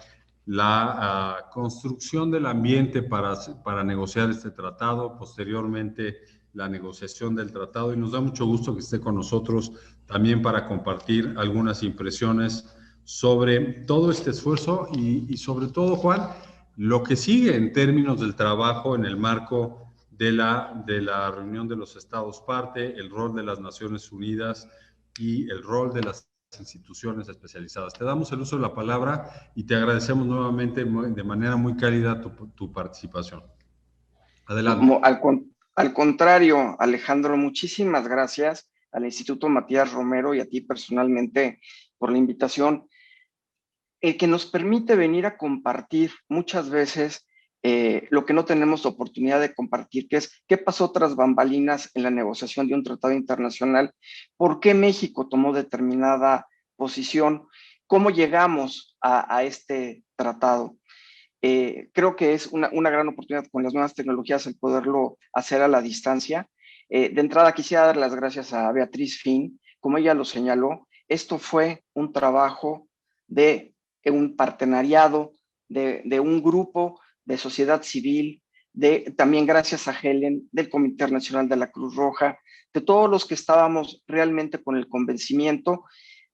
la construcción del ambiente para negociar este tratado, posteriormente la negociación del tratado, y nos da mucho gusto que esté con nosotros también para compartir algunas impresiones sobre todo este esfuerzo y sobre todo, Juan, lo que sigue en términos del trabajo en el marco de la reunión de los Estados parte, el rol de las Naciones Unidas y el rol de las instituciones especializadas. Te damos el uso de la palabra y te agradecemos nuevamente de manera muy cálida tu participación. Adelante. Al contrario, Alejandro, muchísimas gracias al Instituto Matías Romero y a ti personalmente por la invitación, que nos permite venir a compartir muchas veces lo que no tenemos oportunidad de compartir, que es qué pasó tras bambalinas en la negociación de un tratado internacional, por qué México tomó determinada posición, cómo llegamos a este tratado. Creo que es una gran oportunidad con las nuevas tecnologías el poderlo hacer a la distancia. De entrada quisiera dar las gracias a Beatriz Finn. Como ella lo señaló, esto fue un trabajo de un partenariado, de un grupo de sociedad civil, también gracias a Helen, del Comité Nacional de la Cruz Roja, de todos los que estábamos realmente con el convencimiento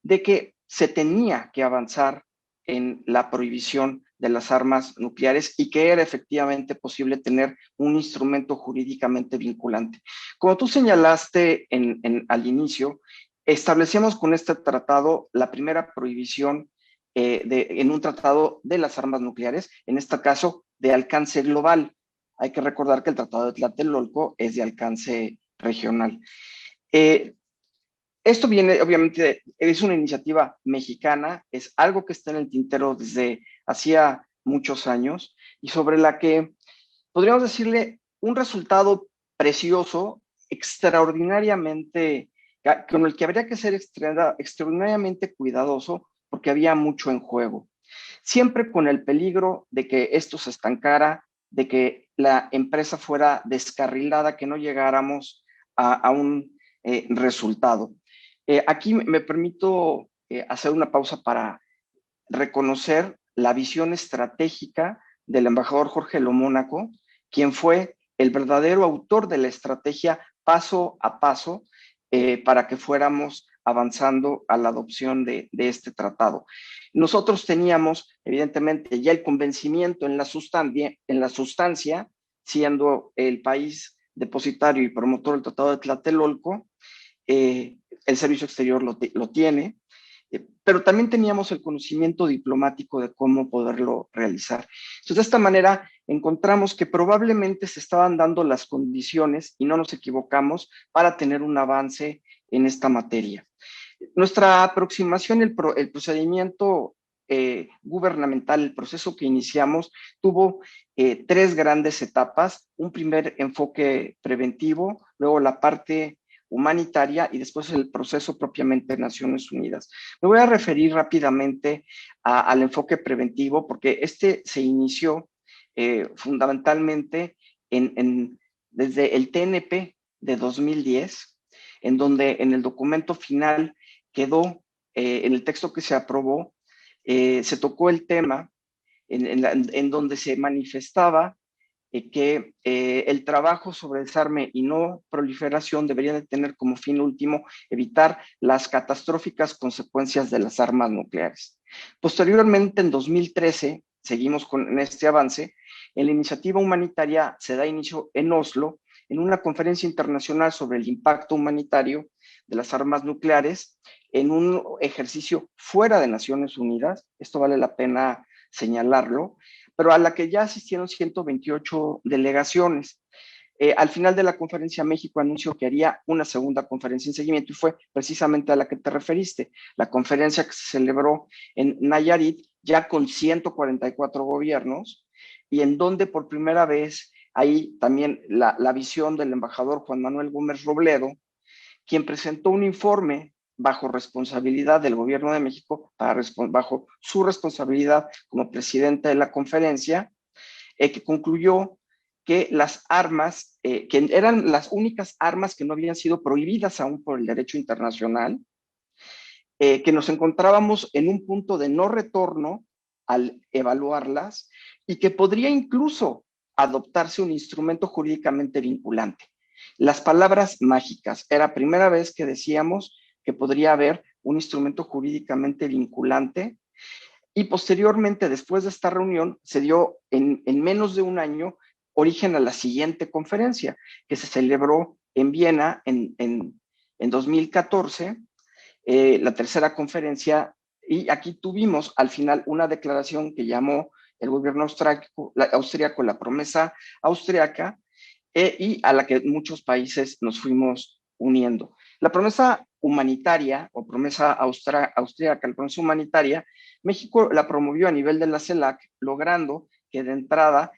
de que se tenía que avanzar en la prohibición de las armas nucleares y que era efectivamente posible tener un instrumento jurídicamente vinculante. Como tú señalaste al inicio, establecemos con este tratado la primera prohibición en un tratado de las armas nucleares, en este caso de alcance global. Hay que recordar que el Tratado de Tlatelolco es de alcance regional. Esto viene, obviamente, es una iniciativa mexicana, es algo que está en el tintero desde hacía muchos años y sobre la que podríamos decirle un resultado precioso, extraordinariamente, con el que habría que ser extraordinariamente cuidadoso porque había mucho en juego. Siempre con el peligro de que esto se estancara, de que la empresa fuera descarrilada, que no llegáramos a un resultado. Aquí me permito hacer una pausa para reconocer la visión estratégica del embajador Jorge Lomónaco, quien fue el verdadero autor de la estrategia paso a paso para que fuéramos avanzando a la adopción de este tratado. Nosotros teníamos, evidentemente, ya el convencimiento en la sustancia, siendo el país depositario y promotor del Tratado de Tlatelolco, el Servicio Exterior lo tiene, pero también teníamos el conocimiento diplomático de cómo poderlo realizar. Entonces, de esta manera, encontramos que probablemente se estaban dando las condiciones, y no nos equivocamos, para tener un avance en esta materia. Nuestra aproximación, el procedimiento gubernamental, el proceso que iniciamos, tuvo tres grandes etapas: un primer enfoque preventivo, luego la parte humanitaria y después el proceso propiamente de Naciones Unidas. Me voy a referir rápidamente al enfoque preventivo porque este se inició fundamentalmente desde el TNP de 2010, en donde en el documento final quedó, en el texto que se aprobó, se tocó el tema en donde se manifestaba que el trabajo sobre desarme y no proliferación debería de tener como fin último evitar las catastróficas consecuencias de las armas nucleares. Posteriormente, en 2013, seguimos con este avance. En la iniciativa humanitaria se da inicio en Oslo, en una conferencia internacional sobre el impacto humanitario de las armas nucleares, en un ejercicio fuera de Naciones Unidas. Esto vale la pena señalarlo, pero a la que ya asistieron 128 delegaciones. Al final de la conferencia, México anunció que haría una segunda conferencia en seguimiento y fue precisamente a la que te referiste, la conferencia que se celebró en Nayarit, ya con 144 gobiernos, y en donde por primera vez hay también la visión del embajador Juan Manuel Gómez Robledo, quien presentó un informe bajo responsabilidad del gobierno de México, bajo su responsabilidad como presidente de la conferencia, que concluyó que las armas, que eran las únicas armas que no habían sido prohibidas aún por el derecho internacional, que nos encontrábamos en un punto de no retorno al evaluarlas y que podría incluso adoptarse un instrumento jurídicamente vinculante. Las palabras mágicas, era primera vez que decíamos que podría haber un instrumento jurídicamente vinculante y posteriormente, después de esta reunión, se dio en menos de un año origen a la siguiente conferencia que se celebró en Viena en 2014, la tercera conferencia, y aquí tuvimos al final una declaración que llamó el gobierno austríaco la promesa austriaca, y a la que muchos países nos fuimos uniendo. La promesa humanitaria o promesa austríaca, la promesa humanitaria, México la promovió a nivel de la CELAC, logrando que de entrada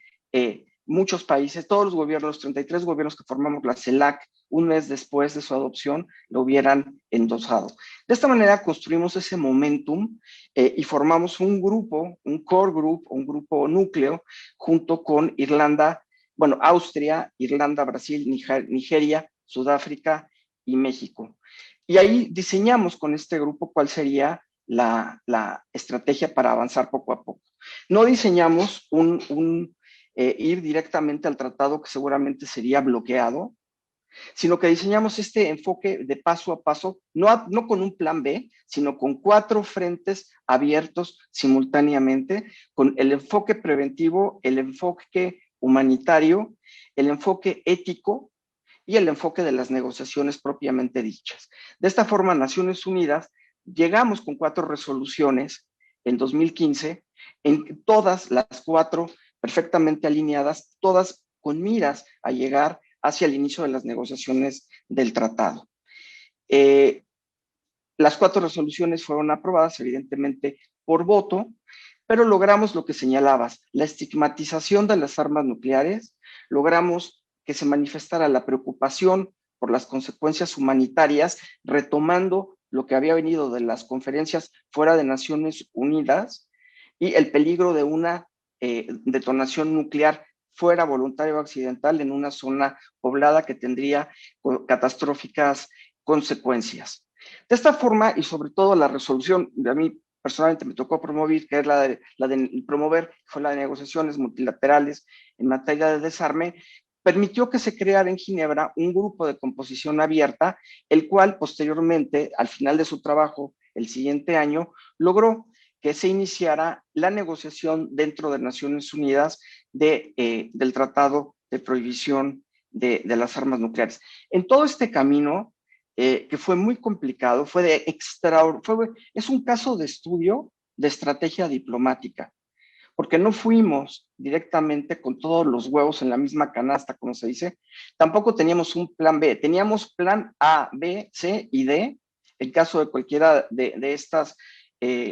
muchos países, todos los gobiernos, los 33 gobiernos que formamos la CELAC, un mes después de su adopción, lo hubieran endosado. De esta manera construimos ese momentum y formamos un grupo, un core group, un grupo núcleo, junto con Irlanda, bueno, Austria, Irlanda, Brasil, Nigeria, Sudáfrica y México. Y ahí diseñamos con este grupo cuál sería la estrategia para avanzar poco a poco. No diseñamos ir directamente al tratado que seguramente sería bloqueado, sino que diseñamos este enfoque de paso a paso, no con un plan B, sino con 4 frentes abiertos simultáneamente, con el enfoque preventivo, el enfoque humanitario, el enfoque ético y el enfoque de las negociaciones propiamente dichas. De esta forma, Naciones Unidas llegamos con 4 resoluciones en 2015, en todas las 4 perfectamente alineadas, todas con miras a llegar hacia el inicio de las negociaciones del tratado. Las 4 resoluciones fueron aprobadas, evidentemente, por voto, pero logramos lo que señalabas, la estigmatización de las armas nucleares, logramos que se manifestara la preocupación por las consecuencias humanitarias, retomando lo que había venido de las conferencias fuera de Naciones Unidas y el peligro de una detonación nuclear fuera voluntaria o accidental en una zona poblada que tendría catastróficas consecuencias. De esta forma, y sobre todo la resolución, a mí personalmente me tocó promover, que es la de promover, fue la de negociaciones multilaterales en materia de desarme, permitió que se creara en Ginebra un grupo de composición abierta, el cual posteriormente, al final de su trabajo, el siguiente año, logró que se iniciara la negociación dentro de Naciones Unidas del Tratado de Prohibición de las Armas Nucleares. En todo este camino, que fue muy complicado, es un caso de estudio de estrategia diplomática, porque no fuimos directamente con todos los huevos en la misma canasta, como se dice. Tampoco teníamos un plan B, teníamos plan A, B, C y D, en caso de cualquiera de estas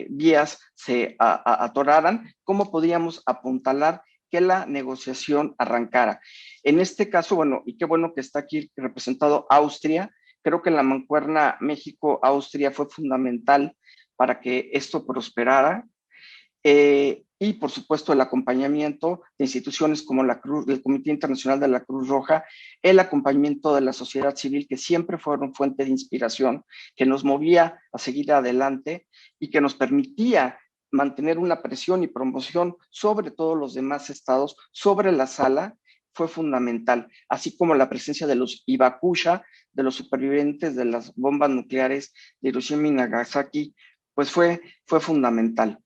vías se atoraran, cómo podíamos apuntalar que la negociación arrancara. En este caso, bueno, y qué bueno que está aquí representado Austria, creo que la mancuerna México-Austria fue fundamental para que esto prosperara. Y por supuesto el acompañamiento de instituciones como el Comité Internacional de la Cruz Roja, el acompañamiento de la sociedad civil, que siempre fueron fuente de inspiración, que nos movía a seguir adelante y que nos permitía mantener una presión y promoción sobre todos los demás estados, sobre la sala, fue fundamental, así como la presencia de los Hibakusha, de los supervivientes de las bombas nucleares de Hiroshima y Nagasaki, pues fue fundamental.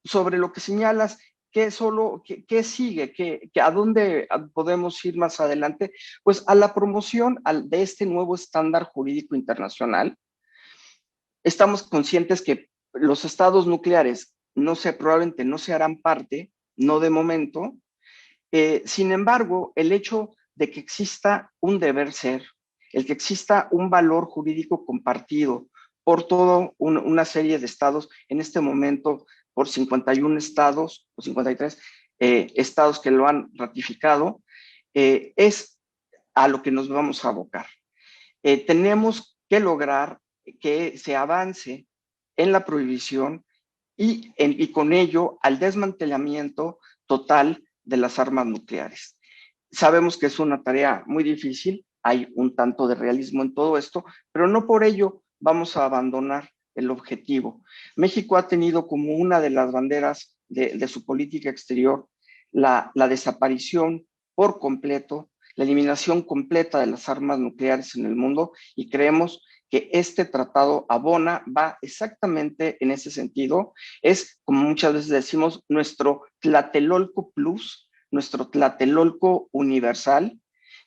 Sobre lo que señalas, ¿qué sigue? ¿A dónde podemos ir más adelante? Pues a la promoción de este nuevo estándar jurídico internacional. Estamos conscientes que los estados nucleares probablemente no se harán parte, no de momento. Sin embargo, el hecho de que exista un deber ser, el que exista un valor jurídico compartido por toda una serie de estados, en este momento por 51 estados o 53 estados que lo han ratificado, es a lo que nos vamos a abocar. Tenemos que lograr que se avance en la prohibición y con ello al desmantelamiento total de las armas nucleares. Sabemos que es una tarea muy difícil, hay un tanto de realismo en todo esto, pero no por ello vamos a abandonar el objetivo. México ha tenido como una de las banderas de su política exterior la desaparición por completo, la eliminación completa de las armas nucleares en el mundo, y creemos que este tratado va exactamente en ese sentido. Es, como muchas veces decimos, nuestro Tlatelolco Plus, nuestro Tlatelolco universal.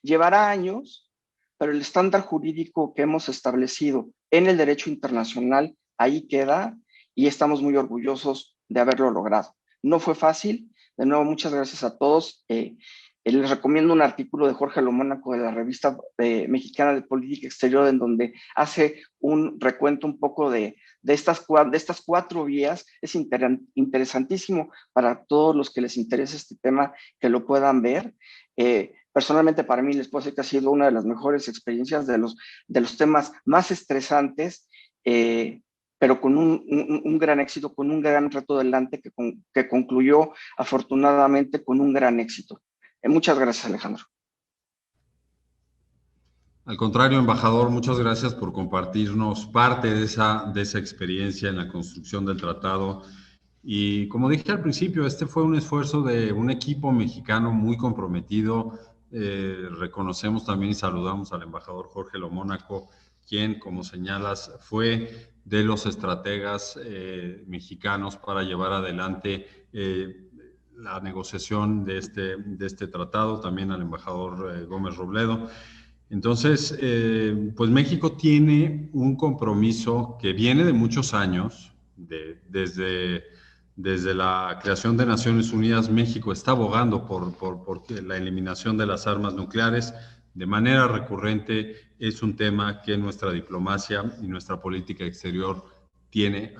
Llevará años, pero el estándar jurídico que hemos establecido en el derecho internacional ahí queda, y estamos muy orgullosos de haberlo logrado. No fue fácil. De nuevo, muchas gracias a todos. Les recomiendo un artículo de Jorge Lomónaco de la revista mexicana de política exterior, en donde hace un recuento un poco de estas 4 vías. Es interesantísimo para todos los que les interesa este tema que lo puedan ver. Personalmente, para mí, les puedo decir que ha sido una de las mejores experiencias, de los temas más estresantes, pero con un gran éxito, con un gran reto delante que concluyó afortunadamente con un gran éxito. Muchas gracias, Alejandro. Al contrario, embajador, muchas gracias por compartirnos parte de esa experiencia en la construcción del tratado. Y como dije al principio, este fue un esfuerzo de un equipo mexicano muy comprometido. Reconocemos también y saludamos al embajador Jorge Lomónaco, quien, como señalas, fue de los estrategas mexicanos para llevar adelante la negociación de este tratado, también al embajador Gómez Robledo. Entonces, pues México tiene un compromiso que viene de muchos años, desde la creación de Naciones Unidas. México está abogando por la eliminación de las armas nucleares. De manera recurrente es un tema que nuestra diplomacia y nuestra política exterior tiene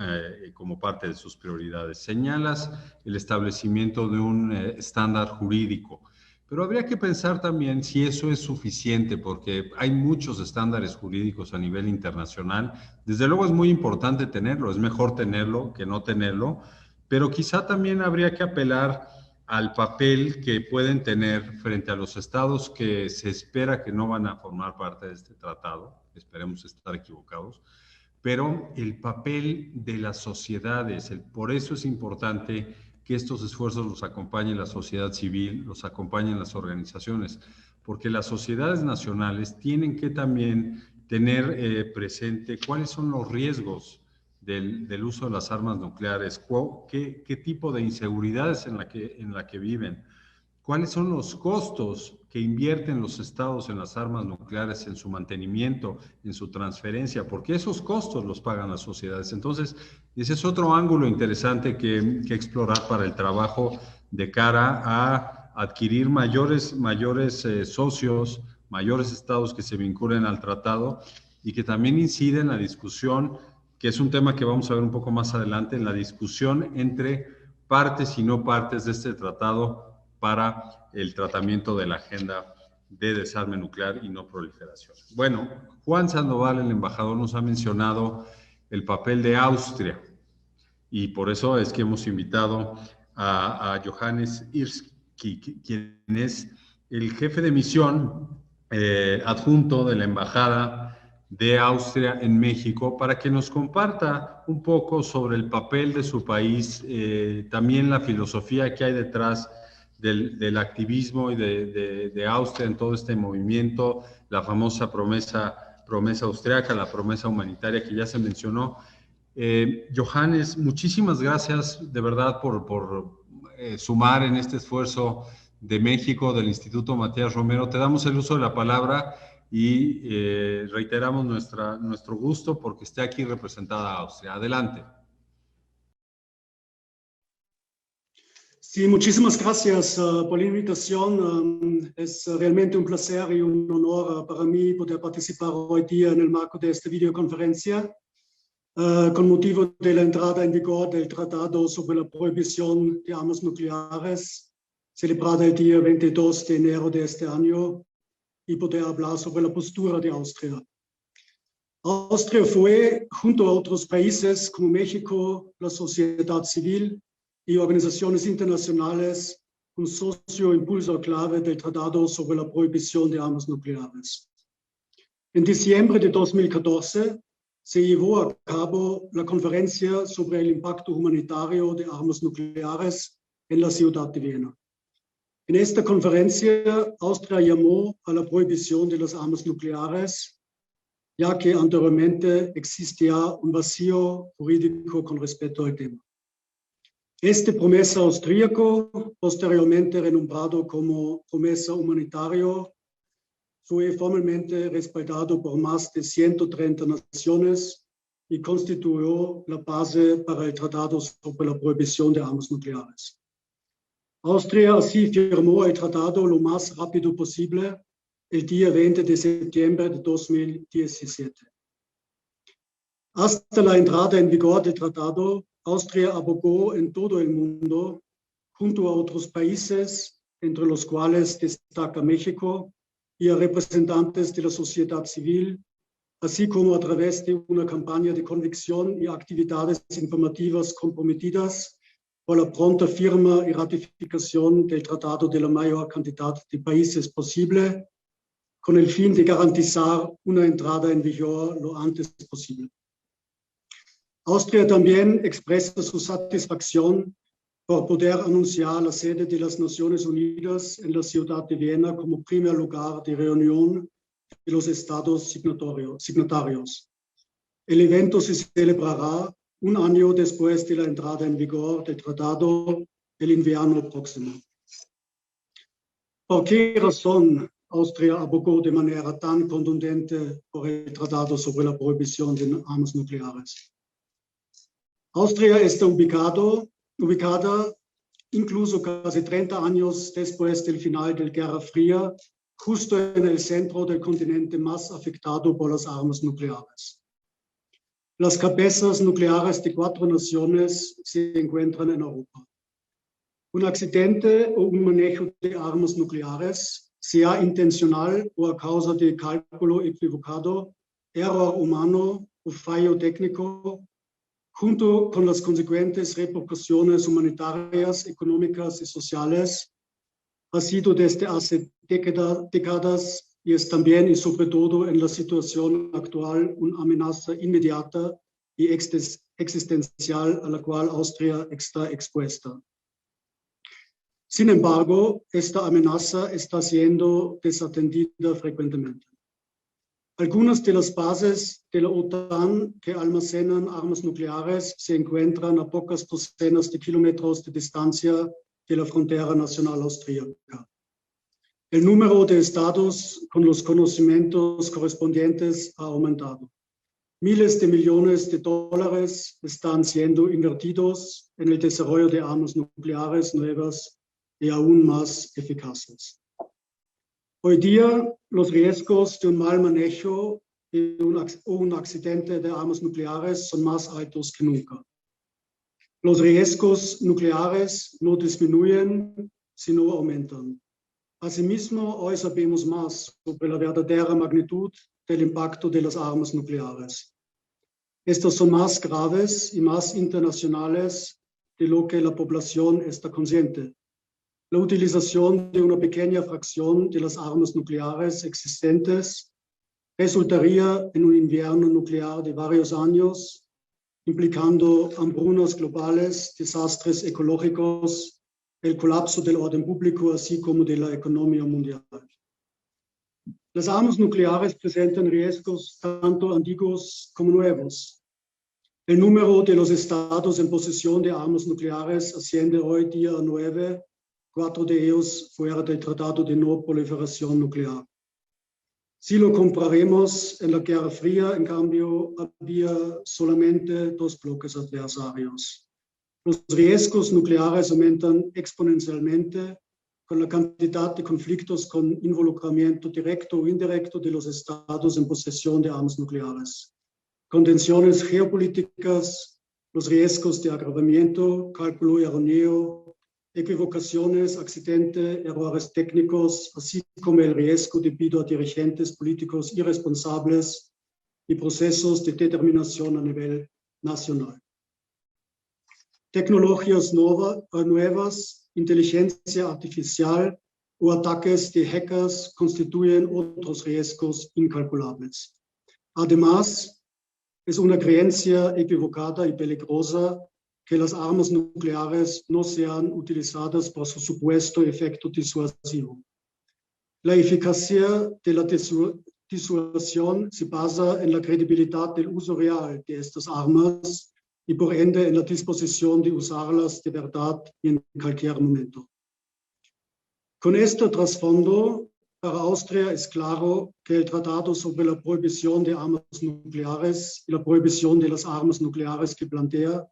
como parte de sus prioridades. Señalas el establecimiento de un estándar jurídico, pero habría que pensar también si eso es suficiente, porque hay muchos estándares jurídicos a nivel internacional. Desde luego es muy importante tenerlo, es mejor tenerlo que no tenerlo, pero quizá también habría que apelar al papel que pueden tener frente a los estados que se espera que no van a formar parte de este tratado. Esperemos estar equivocados. Pero el papel de las sociedades, por eso es importante que estos esfuerzos los acompañe la sociedad civil, los acompañen las organizaciones, porque las sociedades nacionales tienen que también tener presente cuáles son los riesgos del uso de las armas nucleares, qué tipo de inseguridades en la que viven, cuáles son los costos que invierten los estados en las armas nucleares, en su mantenimiento, en su transferencia, porque esos costos los pagan las sociedades. Entonces, ese es otro ángulo interesante que explorar para el trabajo de cara a adquirir mayores socios, mayores estados que se vinculen al tratado y que también inciden en la discusión, que es un tema que vamos a ver un poco más adelante, en la discusión entre partes y no partes de este tratado para el tratamiento de la agenda de desarme nuclear y no proliferación. Bueno, Juan Sandoval, el embajador, nos ha mencionado el papel de Austria, y por eso es que hemos invitado a Johannes Irski, quien es el jefe de misión adjunto de la Embajada de Austria en México, para que nos comparta un poco sobre el papel de su país, también la filosofía que hay detrás del activismo y de Austria en todo este movimiento, la famosa promesa austriaca, la promesa humanitaria que ya se mencionó. Johannes, muchísimas gracias de verdad por sumar en este esfuerzo de México, del Instituto Matías Romero. Te damos el uso de la palabra y reiteramos nuestro gusto porque esté aquí representada Austria. Adelante. Sí, muchísimas gracias por la invitación. Es realmente un placer y un honor para mí poder participar hoy día en el marco de esta videoconferencia con motivo de la entrada en vigor del Tratado sobre la Prohibición de Armas Nucleares, celebrada el día 22 de enero de este año, y poder hablar sobre la postura de Austria. Austria fue, junto a otros países como México, la sociedad civil y organizaciones internacionales, un socio impulsor clave del Tratado sobre la Prohibición de Armas Nucleares. En diciembre de 2014 se llevó a cabo la conferencia sobre el impacto humanitario de armas nucleares en la ciudad de Viena. En esta conferencia, Austria llamó a la prohibición de las armas nucleares, ya que anteriormente existía un vacío jurídico con respecto al tema. Este promesa austríaco, posteriormente renombrado como promesa humanitario, fue formalmente respaldado por más de 130 naciones y constituyó la base para el Tratado sobre la Prohibición de Armas Nucleares. Austria así firmó el tratado lo más rápido posible el día 20 de septiembre de 2017. Hasta la entrada en vigor del tratado, Austria abogó en todo el mundo, junto a otros países, entre los cuales destaca México, y a representantes de la sociedad civil, así como a través de una campaña de convicción y actividades informativas comprometidas por la pronta firma y ratificación del tratado de la mayor cantidad de países posible, con el fin de garantizar una entrada en vigor lo antes posible. Austria también expresa su satisfacción por poder anunciar la sede de las Naciones Unidas en la ciudad de Viena como primer lugar de reunión de los estados signatarios. El evento se celebrará un año después de la entrada en vigor del tratado, el invierno próximo. ¿Por qué razón Austria abogó de manera tan contundente por el tratado sobre la prohibición de armas nucleares? Austria está ubicada incluso casi 30 años después del final de la Guerra Fría, justo en el centro del continente más afectado por las armas nucleares. Las cabezas nucleares de 4 naciones se encuentran en Europa. Un accidente o un manejo de armas nucleares, sea intencional o a causa de cálculo equivocado, error humano o fallo técnico, junto con las consecuentes repercusiones humanitarias, económicas y sociales, ha sido desde hace décadas y es también y sobre todo en la situación actual una amenaza inmediata y existencial a la cual Austria está expuesta. Sin embargo, esta amenaza está siendo desatendida frecuentemente. Algunas de las bases de la OTAN que almacenan armas nucleares se encuentran a pocas docenas de kilómetros de distancia de la frontera nacional austríaca. El número de estados con los conocimientos correspondientes ha aumentado. Miles de millones de dólares están siendo invertidos en el desarrollo de armas nucleares nuevas y aún más eficaces. Hoy día, los riesgos de un mal manejo o un accidente de armas nucleares son más altos que nunca. Los riesgos nucleares no disminuyen, sino aumentan. Asimismo, hoy sabemos más sobre la verdadera magnitud del impacto de las armas nucleares. Estas son más graves y más internacionales de lo que la población está consciente. La utilización de una pequeña fracción de las armas nucleares existentes resultaría en un invierno nuclear de varios años, implicando hambrunas globales, desastres ecológicos, el colapso del orden público, así como de la economía mundial. Las armas nucleares presentan riesgos tanto antiguos como nuevos. El número de los estados en posesión de armas nucleares asciende hoy día a 9, 4 de ellos fuera del Tratado de No Proliferación Nuclear. Si lo comparemos, en la Guerra Fría, en cambio, había solamente 2 bloques adversarios. Los riesgos nucleares aumentan exponencialmente con la cantidad de conflictos con involucramiento directo o indirecto de los estados en posesión de armas nucleares. Con tensiones geopolíticas, los riesgos de agravamiento, cálculo erróneo, equivocaciones, accidentes, errores técnicos, así como el riesgo debido a dirigentes políticos irresponsables y procesos de determinación a nivel nacional. Tecnologías nuevas, inteligencia artificial o ataques de hackers constituyen otros riesgos incalculables. Además, es una creencia equivocada y peligrosa que las armas nucleares no sean utilizadas por su supuesto efecto disuasivo. La eficacia de la disuasión se basa en la credibilidad del uso real de estas armas y por ende en la disposición de usarlas de verdad y en cualquier momento. Con este trasfondo, para Austria es claro que el Tratado sobre la Prohibición de Armas Nucleares y la prohibición de las armas nucleares que plantea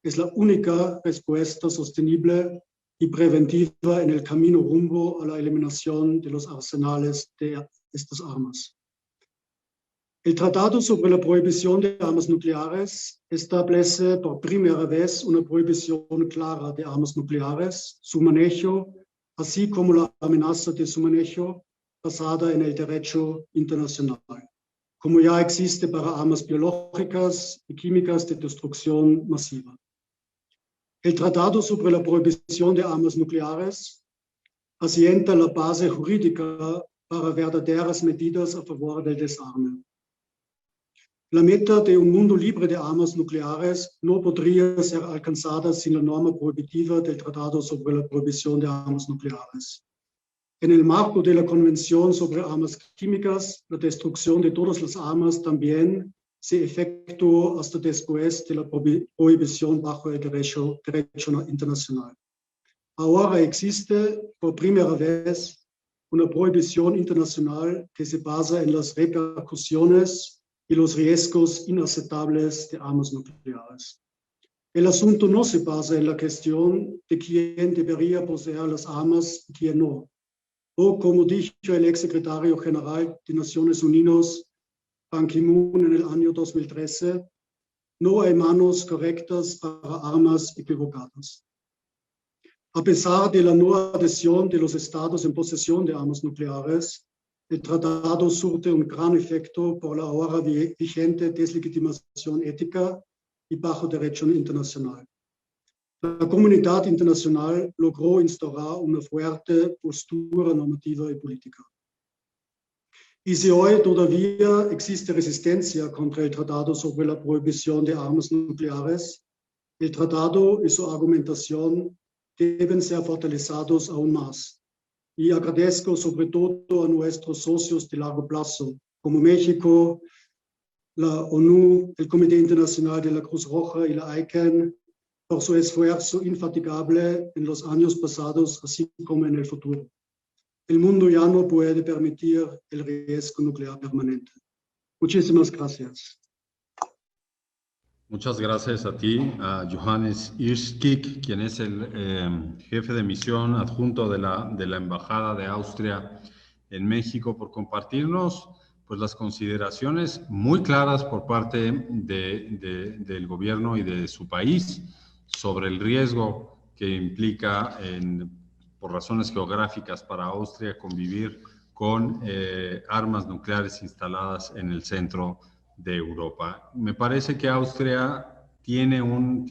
es la única respuesta sostenible y preventiva en el camino rumbo a la eliminación de los arsenales de estas armas. El Tratado sobre la Prohibición de Armas Nucleares establece por primera vez una prohibición clara de armas nucleares, su manejo, así como la amenaza de su manejo basada en el derecho internacional, como ya existe para armas biológicas y químicas de destrucción masiva. El Tratado sobre la Prohibición de Armas Nucleares asienta la base jurídica para verdaderas medidas a favor del desarme. La meta de un mundo libre de armas nucleares no podría ser alcanzada sin la norma prohibitiva del Tratado sobre la Prohibición de Armas Nucleares. En el marco de la Convención sobre Armas Químicas, la destrucción de todas las armas también se efectuó hasta después de la prohibición bajo el derecho internacional. Ahora existe por primera vez una prohibición internacional que se basa en las repercusiones y los riesgos inaceptables de armas nucleares. El asunto no se basa en la cuestión de quién debería poseer las armas y quién no. O como dijo el exsecretario general de Naciones Unidas, Ban Ki-moon, en el año 2013, no hay manos correctas para armas equivocadas. A pesar de la no adhesión de los estados en posesión de armas nucleares, el tratado surte un gran efecto por la ahora vigente deslegitimación ética y bajo derecho internacional. La comunidad internacional logró instaurar una fuerte postura normativa y política. Y si hoy todavía existe resistencia contra el Tratado sobre la Prohibición de Armas Nucleares, el tratado y su argumentación deben ser fortalecidos aún más. Y agradezco sobre todo a nuestros socios de largo plazo, como México, la ONU, el Comité Internacional de la Cruz Roja y la ICANN, por su esfuerzo infatigable en los años pasados, así como en el futuro. El mundo ya no puede permitir el riesgo nuclear permanente. Muchísimas gracias. Muchas gracias a ti, a Johannes Irskik, quien es el jefe de misión adjunto de la Embajada de Austria en México, por compartirnos pues, las consideraciones muy claras por parte del gobierno y de su país sobre el riesgo que implica, por razones geográficas, para Austria convivir con armas nucleares instaladas en el centro de Europa. Me parece que Austria tiene un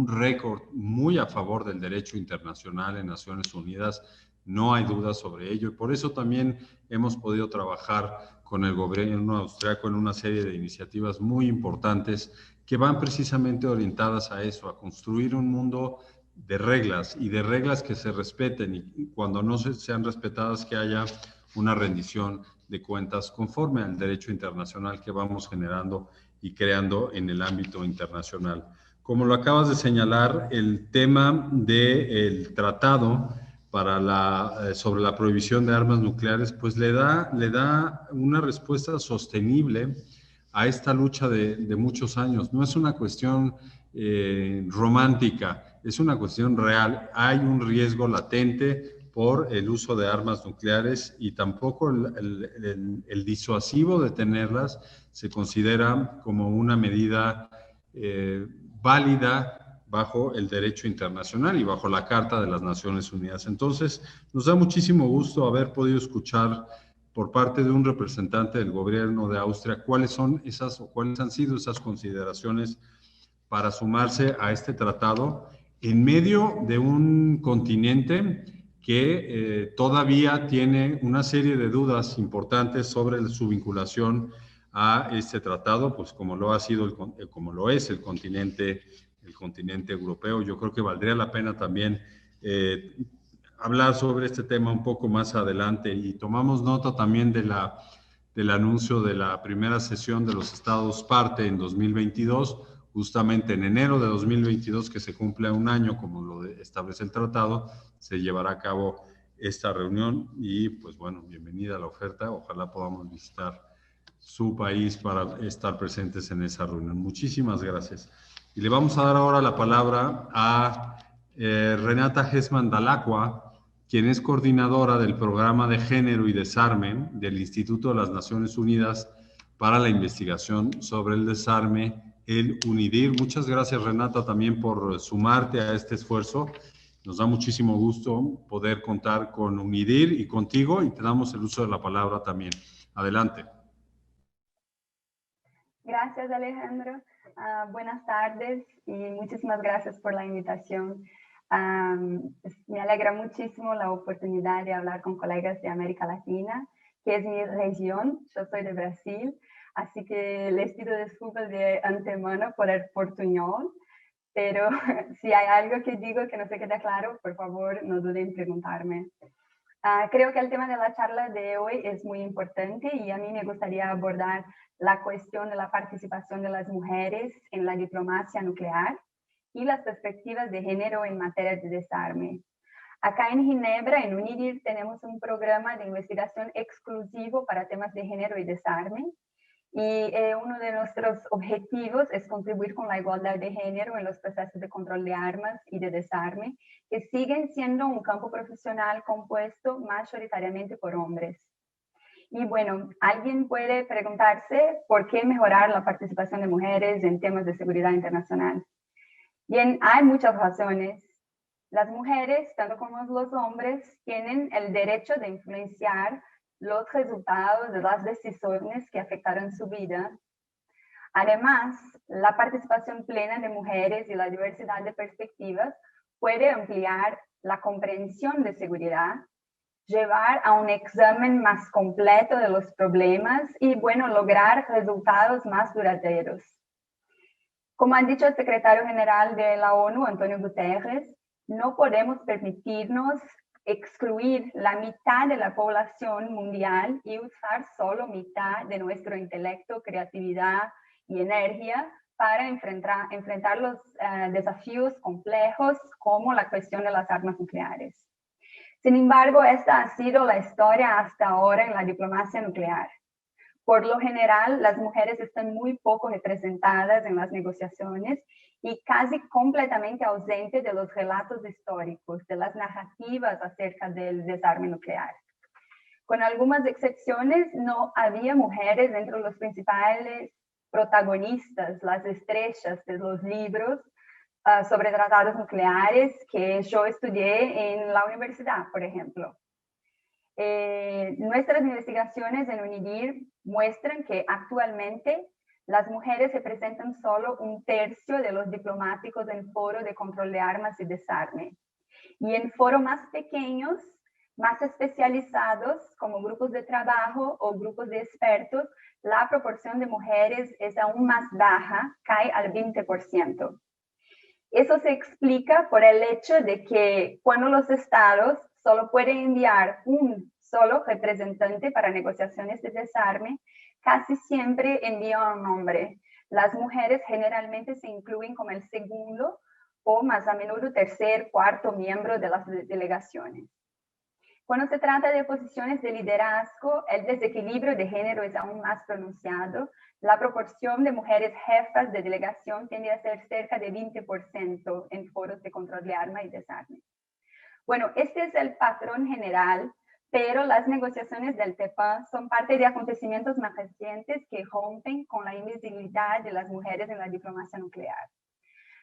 récord muy a favor del derecho internacional en Naciones Unidas, no hay duda sobre ello, y por eso también hemos podido trabajar con el gobierno austriaco en una serie de iniciativas muy importantes que van precisamente orientadas a eso, a construir un mundo de reglas y de reglas que se respeten, y cuando no sean respetadas que haya una rendición de cuentas conforme al derecho internacional que vamos generando y creando en el ámbito internacional. Como lo acabas de señalar, el tema del tratado sobre la prohibición de armas nucleares, pues le da una respuesta sostenible a esta lucha de muchos años. No es una cuestión romántica, es una cuestión real. Hay un riesgo latente por el uso de armas nucleares y tampoco el disuasivo de tenerlas se considera como una medida válida bajo el derecho internacional y bajo la Carta de las Naciones Unidas. Entonces, nos da muchísimo gusto haber podido escuchar por parte de un representante del gobierno de Austria, ¿cuáles son esas o cuáles han sido esas consideraciones para sumarse a este tratado en medio de un continente que todavía tiene una serie de dudas importantes sobre su vinculación a este tratado, pues como lo ha sido, como lo es el continente europeo? Yo creo que valdría la pena también hablar sobre este tema un poco más adelante, y tomamos nota también del anuncio de la primera sesión de los estados parte en 2022, justamente en enero de 2022, que se cumple un año como lo establece el tratado, se llevará a cabo esta reunión. Y pues bueno, bienvenida a la oferta, ojalá podamos visitar su país para estar presentes en esa reunión. Muchísimas gracias. Y le vamos a dar ahora la palabra a Renata Hesman Dalacqua, quien es coordinadora del Programa de Género y Desarme del Instituto de las Naciones Unidas para la Investigación sobre el Desarme, el UNIDIR. Muchas gracias, Renata, también por sumarte a este esfuerzo. Nos da muchísimo gusto poder contar con UNIDIR y contigo, y te damos el uso de la palabra también. Adelante. Gracias, Alejandro. Buenas tardes y muchísimas gracias por la invitación. Me alegra muchísimo la oportunidad de hablar con colegas de América Latina, que es mi región. Yo soy de Brasil, así que les pido disculpas de antemano por el portuñol, pero si hay algo que digo que no se queda claro, por favor, no duden en preguntarme. Creo que el tema de la charla de hoy es muy importante y a mí me gustaría abordar la cuestión de la participación de las mujeres en la diplomacia nuclear y las perspectivas de género en materia de desarme. Acá en Ginebra, en UNIDIR, tenemos un programa de investigación exclusivo para temas de género y desarme. Y uno de nuestros objetivos es contribuir con la igualdad de género en los procesos de control de armas y de desarme, que siguen siendo un campo profesional compuesto mayoritariamente por hombres. Y bueno, alguien puede preguntarse por qué mejorar la participación de mujeres en temas de seguridad internacional. Bien, hay muchas razones. Las mujeres, tanto como los hombres, tienen el derecho de influenciar los resultados de las decisiones que afectaron su vida. Además, la participación plena de mujeres y la diversidad de perspectivas puede ampliar la comprensión de seguridad, llevar a un examen más completo de los problemas y, bueno, lograr resultados más duraderos. Como ha dicho el secretario general de la ONU, Antonio Guterres, no podemos permitirnos excluir la mitad de la población mundial y usar solo mitad de nuestro intelecto, creatividad y energía para enfrentar los desafíos complejos como la cuestión de las armas nucleares. Sin embargo, esta ha sido la historia hasta ahora en la diplomacia nuclear. Por lo general, las mujeres están muy poco representadas en las negociaciones y casi completamente ausentes de los relatos históricos, de las narrativas acerca del desarme nuclear. Con algunas excepciones, no había mujeres entre los principales protagonistas, las estrellas de los libros sobre tratados nucleares que yo estudié en la universidad, por ejemplo. Nuestras investigaciones en UNIDIR muestran que actualmente las mujeres representan solo 1/3 de los diplomáticos en foro de control de armas y desarme. Y en foros más pequeños, más especializados, como grupos de trabajo o grupos de expertos, la proporción de mujeres es aún más baja, cae al 20%. Eso se explica por el hecho de que cuando los estados solo pueden enviar un solo representante para negociaciones de desarme, casi siempre envían a un hombre. Las mujeres generalmente se incluyen como el segundo o más a menudo tercer, cuarto miembro de las delegaciones. Cuando se trata de posiciones de liderazgo, el desequilibrio de género es aún más pronunciado. La proporción de mujeres jefas de delegación tiende a ser cerca de 20% en foros de control de armas y desarme. Bueno, este es el patrón general, pero las negociaciones del TEPA son parte de acontecimientos más recientes que rompen con la invisibilidad de las mujeres en la diplomacia nuclear.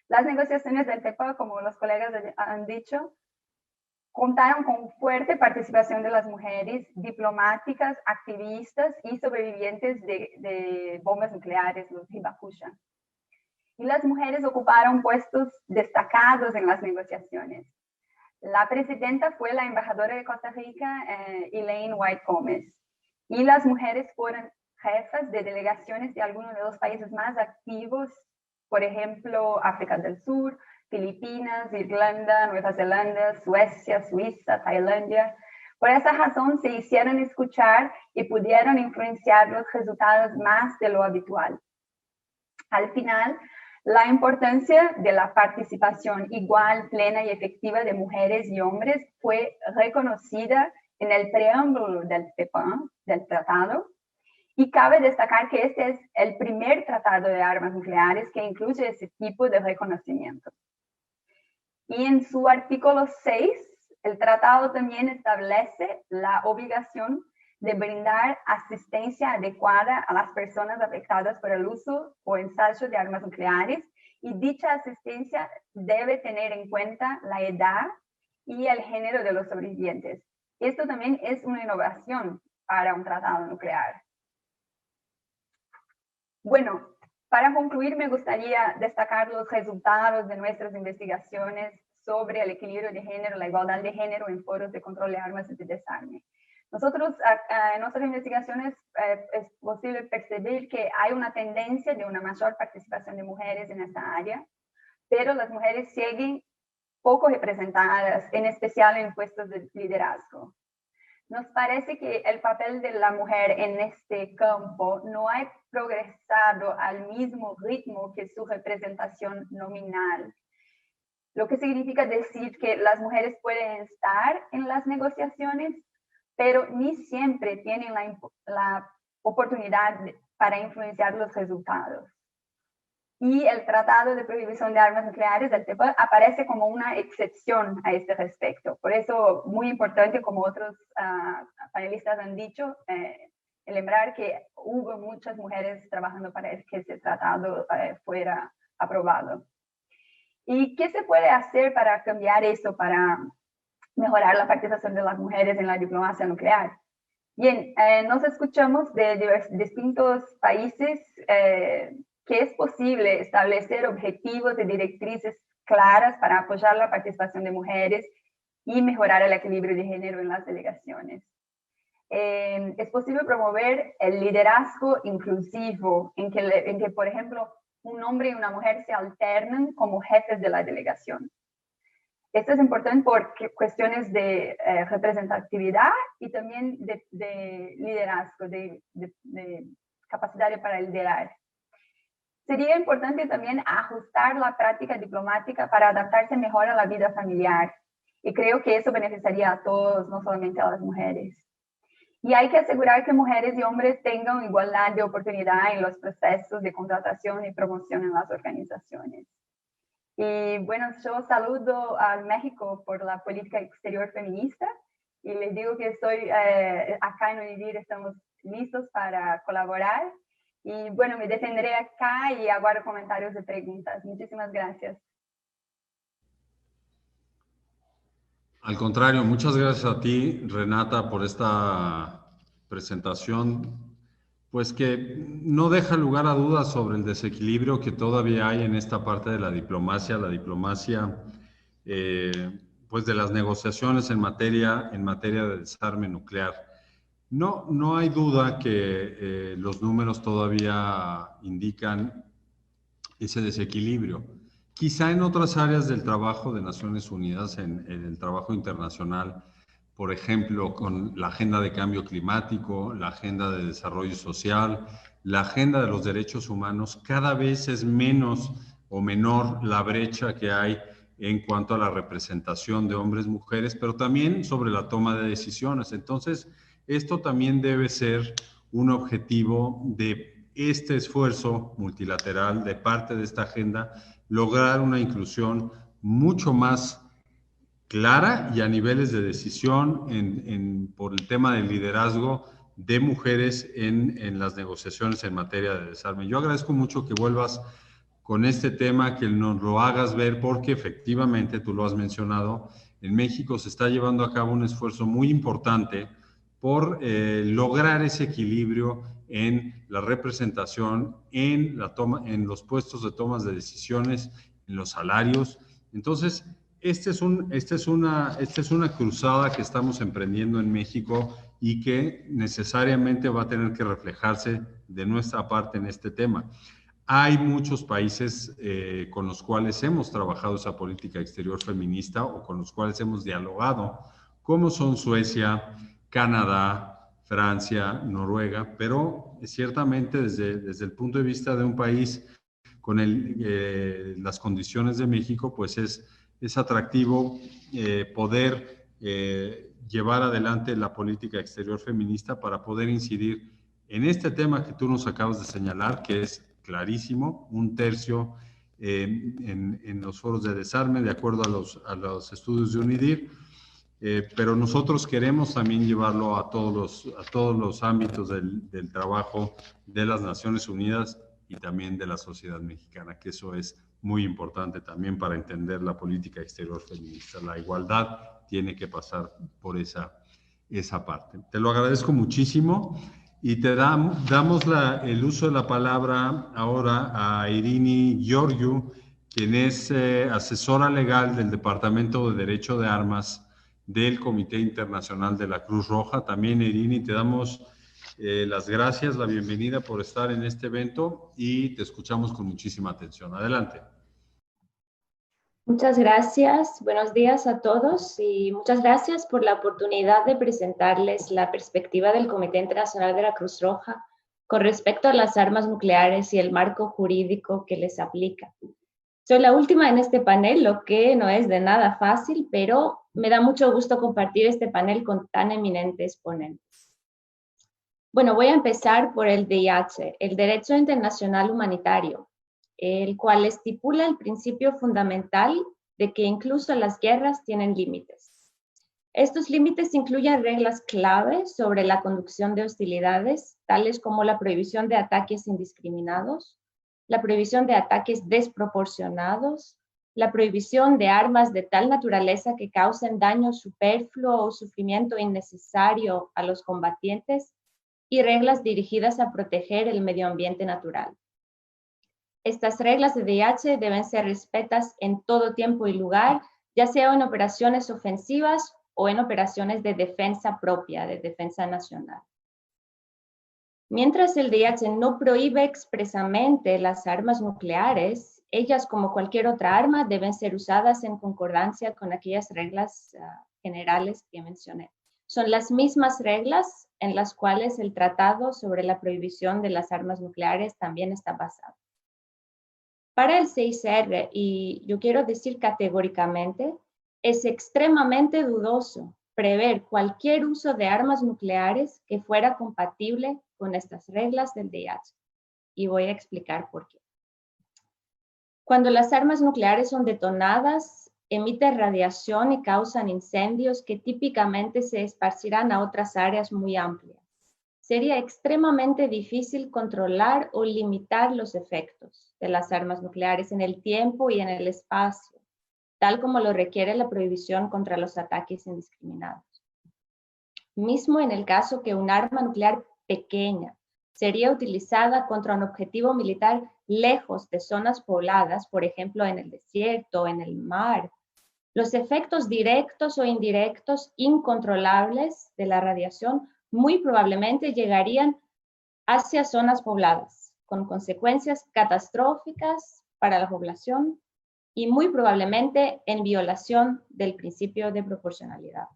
Las negociaciones del TEPA, como los colegas han dicho, contaron con fuerte participación de las mujeres diplomáticas, activistas y sobrevivientes de bombas nucleares, los Hibakusha. Y las mujeres ocuparon puestos destacados en las negociaciones. La presidenta fue la embajadora de Costa Rica, Elaine White Gómez. Y las mujeres fueron jefas de delegaciones de algunos de los países más activos, por ejemplo, África del Sur, Filipinas, Irlanda, Nueva Zelanda, Suecia, Suiza, Tailandia. Por esa razón se hicieron escuchar y pudieron influenciar los resultados más de lo habitual. Al final, la importancia de la participación igual, plena y efectiva de mujeres y hombres fue reconocida en el preámbulo del TPAN, del tratado, y cabe destacar que este es el primer tratado de armas nucleares que incluye ese tipo de reconocimiento. Y en su artículo 6, el tratado también establece la obligación de brindar asistencia adecuada a las personas afectadas por el uso o ensayo de armas nucleares, y dicha asistencia debe tener en cuenta la edad y el género de los sobrevivientes. Esto también es una innovación para un tratado nuclear. Bueno, para concluir, me gustaría destacar los resultados de nuestras investigaciones sobre el equilibrio de género, la igualdad de género en foros de control de armas y de desarme. Nosotros, en nuestras investigaciones, es posible percibir que hay una tendencia de una mayor participación de mujeres en esta área, pero las mujeres siguen poco representadas, en especial en puestos de liderazgo. Nos parece que el papel de la mujer en este campo no ha progresado al mismo ritmo que su representación nominal, lo que significa decir que las mujeres pueden estar en las negociaciones, pero ni siempre tienen la oportunidad para influenciar los resultados. Y el Tratado de Prohibición de Armas Nucleares del TPA aparece como una excepción a este respecto. Por eso, muy importante, como otros panelistas han dicho, lembrar que hubo muchas mujeres trabajando para que ese tratado fuera aprobado. ¿Y qué se puede hacer para cambiar eso, para mejorar la participación de las mujeres en la diplomacia nuclear? Bien, nos escuchamos de distintos países que es posible establecer objetivos y directrices claras para apoyar la participación de mujeres y mejorar el equilibrio de género en las delegaciones. Es posible promover el liderazgo inclusivo, en que, por ejemplo, un hombre y una mujer se alternan como jefes de la delegación. Esto es importante por cuestiones de representatividad y también de liderazgo, de capacidad para liderar. Sería importante también ajustar la práctica diplomática para adaptarse mejor a la vida familiar. Y creo que eso beneficiaría a todos, no solamente a las mujeres. Y hay que asegurar que mujeres y hombres tengan igualdad de oportunidad en los procesos de contratación y promoción en las organizaciones. Y bueno, yo saludo a México por la política exterior feminista y les digo que estoy acá en Univir, estamos listos para colaborar. Y bueno, me detendré acá y aguardo comentarios y preguntas. Muchísimas gracias. Al contrario, muchas gracias a ti, Renata, por esta presentación, pues que no deja lugar a dudas sobre el desequilibrio que todavía hay en esta parte de la diplomacia pues de las negociaciones en materia de desarme nuclear. No hay duda que los números todavía indican ese desequilibrio. Quizá en otras áreas del trabajo de Naciones Unidas, en el trabajo internacional, por ejemplo, con la agenda de cambio climático, la agenda de desarrollo social, la agenda de los derechos humanos, cada vez es menos o menor la brecha que hay en cuanto a la representación de hombres y mujeres, pero también sobre la toma de decisiones. Entonces, esto también debe ser un objetivo de este esfuerzo multilateral de parte de esta agenda, lograr una inclusión mucho más clara y a niveles de decisión por el tema del liderazgo de mujeres en las negociaciones en materia de desarme. Yo agradezco mucho que vuelvas con este tema, que nos lo hagas ver, porque efectivamente, tú lo has mencionado, en México se está llevando a cabo un esfuerzo muy importante por lograr ese equilibrio en la representación, en los puestos de tomas de decisiones, en los salarios. Entonces, esta es una cruzada que estamos emprendiendo en México y que necesariamente va a tener que reflejarse de nuestra parte en este tema. Hay muchos países con los cuales hemos trabajado esa política exterior feminista o con los cuales hemos dialogado, como son Suecia, Canadá, Francia, Noruega, pero ciertamente desde el punto de vista de un país con las condiciones de México, pues es atractivo poder llevar adelante la política exterior feminista para poder incidir en este tema que tú nos acabas de señalar, que es clarísimo, 1/3 en los foros de desarme, de acuerdo a los estudios de UNIDIR, pero nosotros queremos también llevarlo a todos los ámbitos del trabajo de las Naciones Unidas y también de la sociedad mexicana, que eso es muy importante también para entender la política exterior feminista. La igualdad tiene que pasar por esa parte. Te lo agradezco muchísimo. Y te damos el uso de la palabra ahora a Irini Georgiou, quien es asesora legal del Departamento de Derecho de Armas del Comité Internacional de la Cruz Roja. También, Irini, te damos las gracias, la bienvenida por estar en este evento y te escuchamos con muchísima atención. Adelante. Muchas gracias, buenos días a todos y muchas gracias por la oportunidad de presentarles la perspectiva del Comité Internacional de la Cruz Roja con respecto a las armas nucleares y el marco jurídico que les aplica. Soy la última en este panel, lo que no es de nada fácil, pero me da mucho gusto compartir este panel con tan eminentes ponentes. Bueno, voy a empezar por el DIH, el Derecho Internacional Humanitario, el cual estipula el principio fundamental de que incluso las guerras tienen límites. Estos límites incluyen reglas clave sobre la conducción de hostilidades, tales como la prohibición de ataques indiscriminados, la prohibición de ataques desproporcionados, la prohibición de armas de tal naturaleza que causen daño superfluo o sufrimiento innecesario a los combatientes y reglas dirigidas a proteger el medio ambiente natural. Estas reglas de DIH deben ser respetadas en todo tiempo y lugar, ya sea en operaciones ofensivas o en operaciones de defensa propia, de defensa nacional. Mientras el DIH no prohíbe expresamente las armas nucleares, ellas, como cualquier otra arma, deben ser usadas en concordancia con aquellas reglas generales que mencioné. Son las mismas reglas en las cuales el Tratado sobre la Prohibición de las Armas Nucleares también está basado. Para el CICR, y yo quiero decir categóricamente, es extremadamente dudoso prever cualquier uso de armas nucleares que fuera compatible con estas reglas del DIH. Y voy a explicar por qué. Cuando las armas nucleares son detonadas, emiten radiación y causan incendios que típicamente se esparcirán a otras áreas muy amplias. Sería extremadamente difícil controlar o limitar los efectos de las armas nucleares en el tiempo y en el espacio, tal como lo requiere la prohibición contra los ataques indiscriminados. Mismo en el caso que un arma nuclear pequeña sería utilizada contra un objetivo militar lejos de zonas pobladas, por ejemplo en el desierto o en el mar, los efectos directos o indirectos incontrolables de la radiación muy probablemente llegarían hacia zonas pobladas, con consecuencias catastróficas para la población y muy probablemente en violación del principio de proporcionalidad.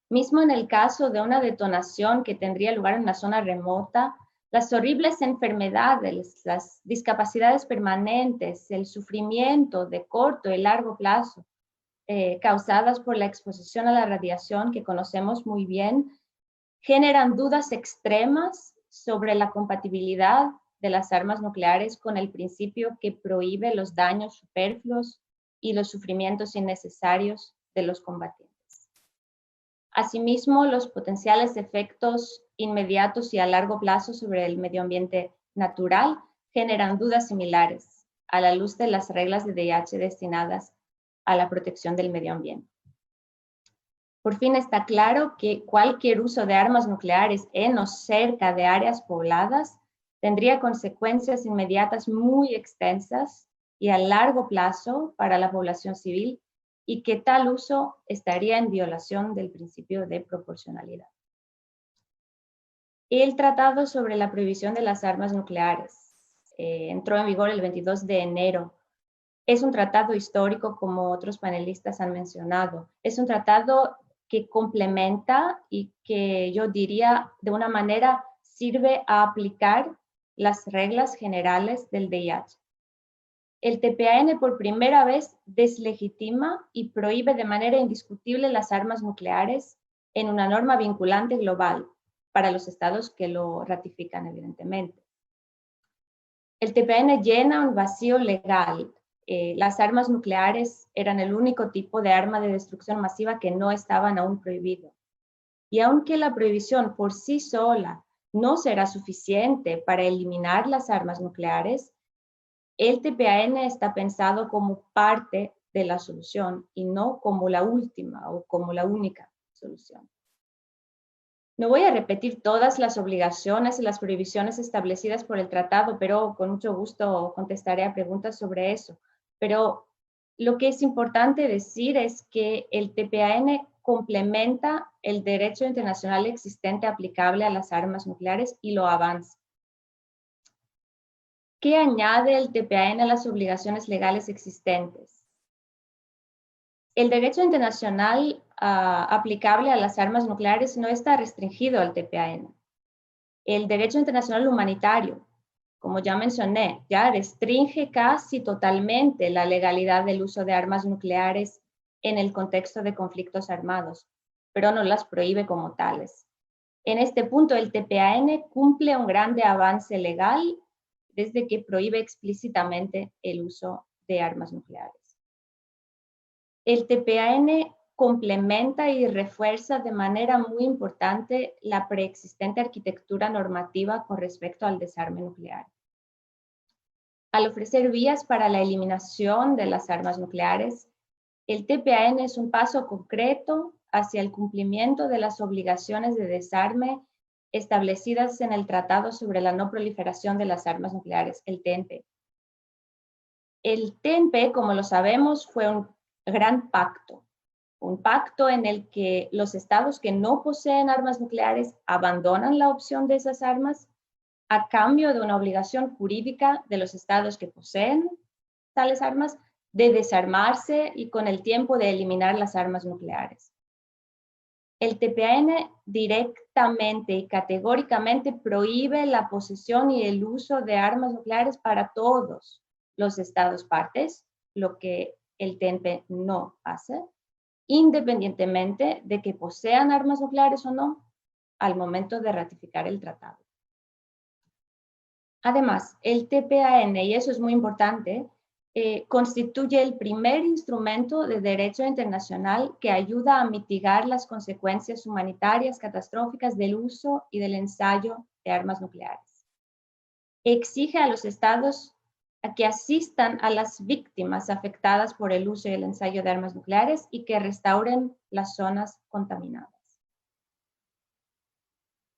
Mismo en el caso de una detonación que tendría lugar en una zona remota, las horribles enfermedades, las discapacidades permanentes, el sufrimiento de corto y largo plazo causadas por la exposición a la radiación que conocemos muy bien, generan dudas extremas sobre la compatibilidad de las armas nucleares con el principio que prohíbe los daños superfluos y los sufrimientos innecesarios de los combatientes. Asimismo, los potenciales efectos inmediatos y a largo plazo sobre el medio ambiente natural generan dudas similares a la luz de las reglas de DIH destinadas a la protección del medio ambiente. Por fin está claro que cualquier uso de armas nucleares en o cerca de áreas pobladas tendría consecuencias inmediatas muy extensas y a largo plazo para la población civil, y que tal uso estaría en violación del principio de proporcionalidad. El Tratado sobre la Prohibición de las Armas Nucleares entró en vigor el 22 de enero. Es un tratado histórico, como otros panelistas han mencionado. Es un tratado que complementa y que yo diría de una manera sirve a aplicar las reglas generales del VIH. El TPAN por primera vez deslegitima y prohíbe de manera indiscutible las armas nucleares en una norma vinculante global para los estados que lo ratifican, evidentemente. El TPAN llena un vacío legal. Las armas nucleares eran el único tipo de arma de destrucción masiva que no estaban aún prohibido. Y aunque la prohibición por sí sola no será suficiente para eliminar las armas nucleares, el TPAN está pensado como parte de la solución y no como la última o como la única solución. No voy a repetir todas las obligaciones y las prohibiciones establecidas por el tratado, pero con mucho gusto contestaré a preguntas sobre eso. Pero lo que es importante decir es que el TPAN complementa el derecho internacional existente aplicable a las armas nucleares y lo avanza. ¿Qué añade el TPAN a las obligaciones legales existentes? El derecho internacional aplicable a las armas nucleares no está restringido al TPAN. El derecho internacional humanitario, como ya mencioné, ya restringe casi totalmente la legalidad del uso de armas nucleares en el contexto de conflictos armados, pero no las prohíbe como tales. En este punto, el TPAN cumple un grande avance legal desde que prohíbe explícitamente el uso de armas nucleares. El TPAN complementa y refuerza de manera muy importante la preexistente arquitectura normativa con respecto al desarme nuclear. Al ofrecer vías para la eliminación de las armas nucleares, el TPAN es un paso concreto hacia el cumplimiento de las obligaciones de desarme establecidas en el Tratado sobre la No Proliferación de las Armas Nucleares, el TNP. El TNP, como lo sabemos, fue un gran pacto, un pacto en el que los estados que no poseen armas nucleares abandonan la opción de esas armas a cambio de una obligación jurídica de los estados que poseen tales armas de desarmarse y con el tiempo de eliminar las armas nucleares. El TPAN directamente y categóricamente prohíbe la posesión y el uso de armas nucleares para todos los estados partes, lo que el TNP no hace, independientemente de que posean armas nucleares o no al momento de ratificar el tratado. Además, el TPAN, y eso es muy importante, constituye el primer instrumento de derecho internacional que ayuda a mitigar las consecuencias humanitarias catastróficas del uso y del ensayo de armas nucleares. Exige a los estados a que asistan a las víctimas afectadas por el uso y el ensayo de armas nucleares y que restauren las zonas contaminadas.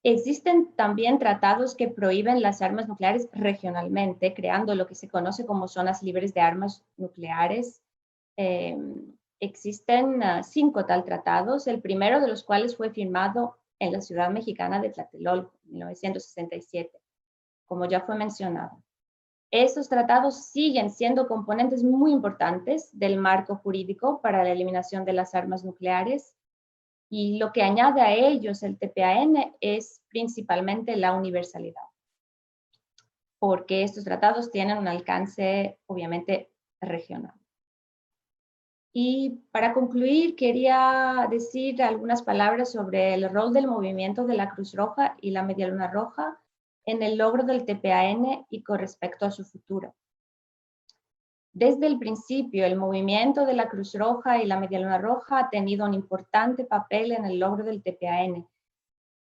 Existen también tratados que prohíben las armas nucleares regionalmente, creando lo que se conoce como zonas libres de armas nucleares. Existen 5 tal tratados, el primero de los cuales fue firmado en la ciudad mexicana de Tlatelolco, en 1967, como ya fue mencionado. Estos tratados siguen siendo componentes muy importantes del marco jurídico para la eliminación de las armas nucleares, y lo que añade a ellos el TPAN es principalmente la universalidad, porque estos tratados tienen un alcance obviamente regional. Y para concluir, quería decir algunas palabras sobre el rol del movimiento de la Cruz Roja y la Media Luna Roja en el logro del TPAN y con respecto a su futuro. Desde el principio, el movimiento de la Cruz Roja y la Media Luna Roja ha tenido un importante papel en el logro del TPAN.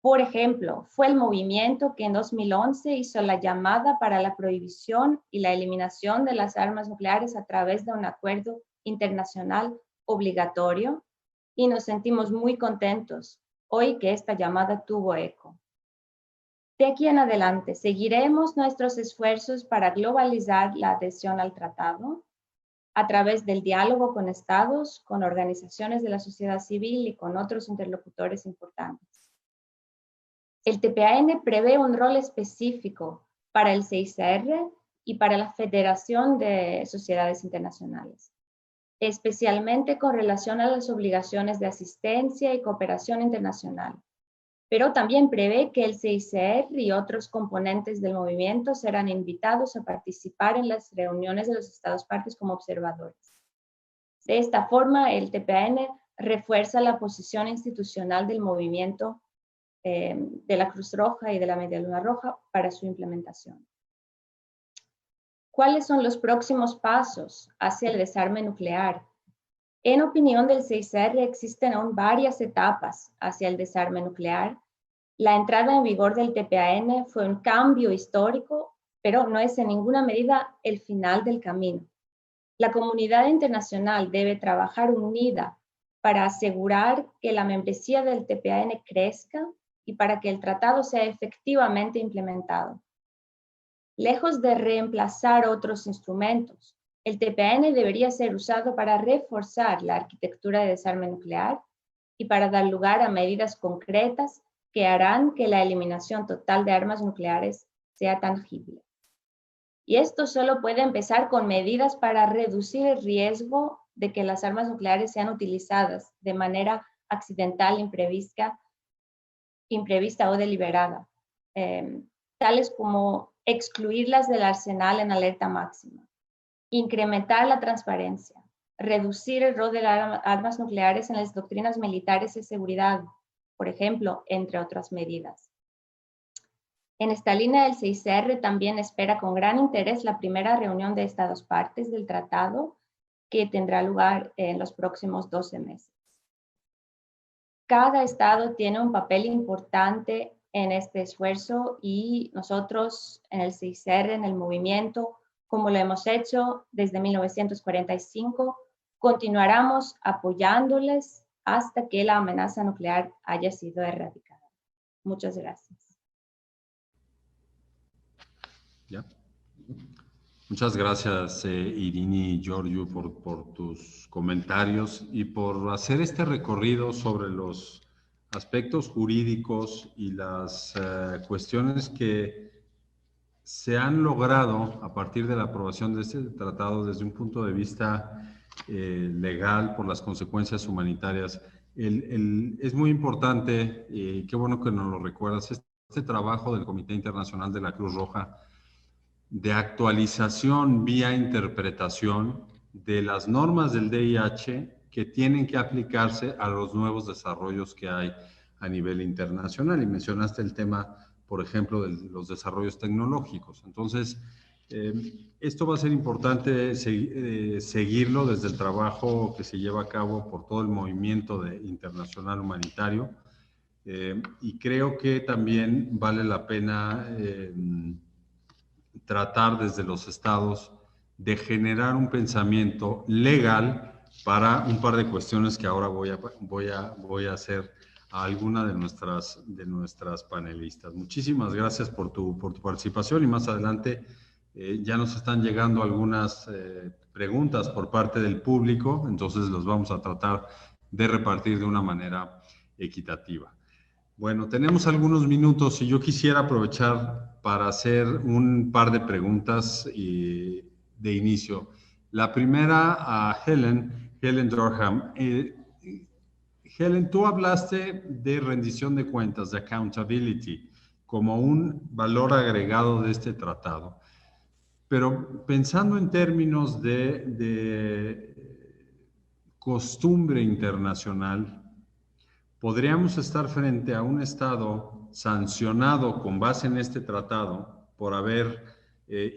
Por ejemplo, fue el movimiento que en 2011 hizo la llamada para la prohibición y la eliminación de las armas nucleares a través de un acuerdo internacional obligatorio y nos sentimos muy contentos hoy que esta llamada tuvo eco. De aquí en adelante, seguiremos nuestros esfuerzos para globalizar la adhesión al tratado a través del diálogo con estados, con organizaciones de la sociedad civil y con otros interlocutores importantes. El TPAN prevé un rol específico para el CICR y para la Federación de Sociedades Internacionales, especialmente con relación a las obligaciones de asistencia y cooperación internacional. Pero también prevé que el CICR y otros componentes del movimiento serán invitados a participar en las reuniones de los Estados partes como observadores. De esta forma, el TPAN refuerza la posición institucional del movimiento de la Cruz Roja y de la Media Luna Roja para su implementación. ¿Cuáles son los próximos pasos hacia el desarme nuclear? En opinión del CICR, existen aún varias etapas hacia el desarme nuclear. La entrada en vigor del TPAN fue un cambio histórico, pero no es en ninguna medida el final del camino. La comunidad internacional debe trabajar unida para asegurar que la membresía del TPAN crezca y para que el tratado sea efectivamente implementado. Lejos de reemplazar otros instrumentos, el TPAN debería ser usado para reforzar la arquitectura de desarme nuclear y para dar lugar a medidas concretas que harán que la eliminación total de armas nucleares sea tangible. Y esto solo puede empezar con medidas para reducir el riesgo de que las armas nucleares sean utilizadas de manera accidental, imprevista o deliberada, tales como excluirlas del arsenal en alerta máxima, incrementar la transparencia, reducir el rol de las armas nucleares en las doctrinas militares de seguridad, por ejemplo, entre otras medidas. En esta línea, el CICR también espera con gran interés la primera reunión de Estados partes del tratado que tendrá lugar en los próximos 12 meses. Cada estado tiene un papel importante en este esfuerzo y nosotros en el CICR, en el movimiento, como lo hemos hecho desde 1945, continuaremos apoyándoles hasta que la amenaza nuclear haya sido erradicada. Muchas gracias. ¿Ya? Muchas gracias, Irini y Giorgio, por tus comentarios y por hacer este recorrido sobre los aspectos jurídicos y las cuestiones que se han logrado a partir de la aprobación de este tratado desde un punto de vista legal por las consecuencias humanitarias. Es muy importante, qué bueno que nos lo recuerdas, este trabajo del Comité Internacional de la Cruz Roja de actualización vía interpretación de las normas del DIH que tienen que aplicarse a los nuevos desarrollos que hay a nivel internacional. Y mencionaste el tema, por ejemplo, de los desarrollos tecnológicos. Entonces, esto va a ser importante seguirlo desde el trabajo que se lleva a cabo por todo el movimiento internacional humanitario. Y creo que también vale la pena tratar desde los estados de generar un pensamiento legal para un par de cuestiones que ahora voy a hacer a alguna de nuestras panelistas. Muchísimas gracias por tu participación y más adelante ya nos están llegando algunas preguntas por parte del público, entonces los vamos a tratar de repartir de una manera equitativa. Bueno, tenemos algunos minutos y yo quisiera aprovechar para hacer un par de preguntas de inicio. La primera a Helen Durham. Helen, tú hablaste de rendición de cuentas, de accountability, como un valor agregado de este tratado. Pero pensando en términos de costumbre internacional, podríamos estar frente a un Estado sancionado con base en este tratado por haber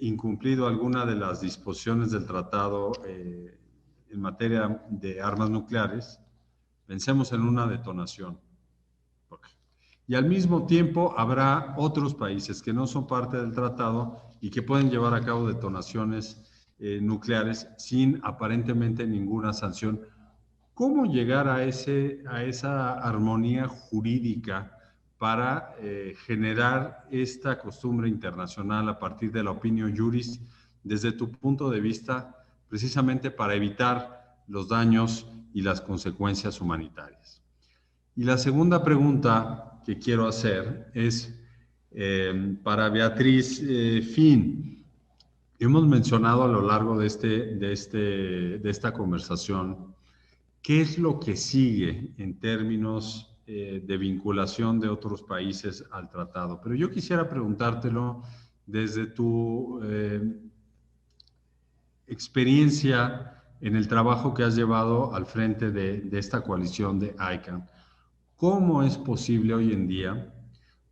incumplido alguna de las disposiciones del tratado en materia de armas nucleares. Pensemos en una detonación. Y al mismo tiempo habrá otros países que no son parte del tratado y que pueden llevar a cabo detonaciones nucleares sin aparentemente ninguna sanción. ¿Cómo llegar a esa armonía jurídica para generar esta costumbre internacional a partir de la opinión juris desde tu punto de vista, precisamente para evitar los daños y las consecuencias humanitarias? Y la segunda pregunta que quiero hacer es para Beatriz Finn. Hemos mencionado a lo largo de esta conversación qué es lo que sigue en términos de vinculación de otros países al tratado. Pero yo quisiera preguntártelo desde tu experiencia en el trabajo que has llevado al frente de esta coalición de ICANN. ¿Cómo es posible hoy en día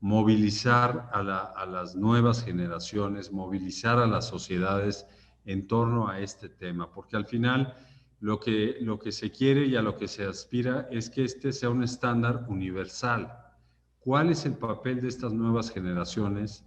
movilizar a las nuevas generaciones, movilizar a las sociedades en torno a este tema? Porque al final lo que se quiere y a lo que se aspira es que este sea un estándar universal. ¿Cuál es el papel de estas nuevas generaciones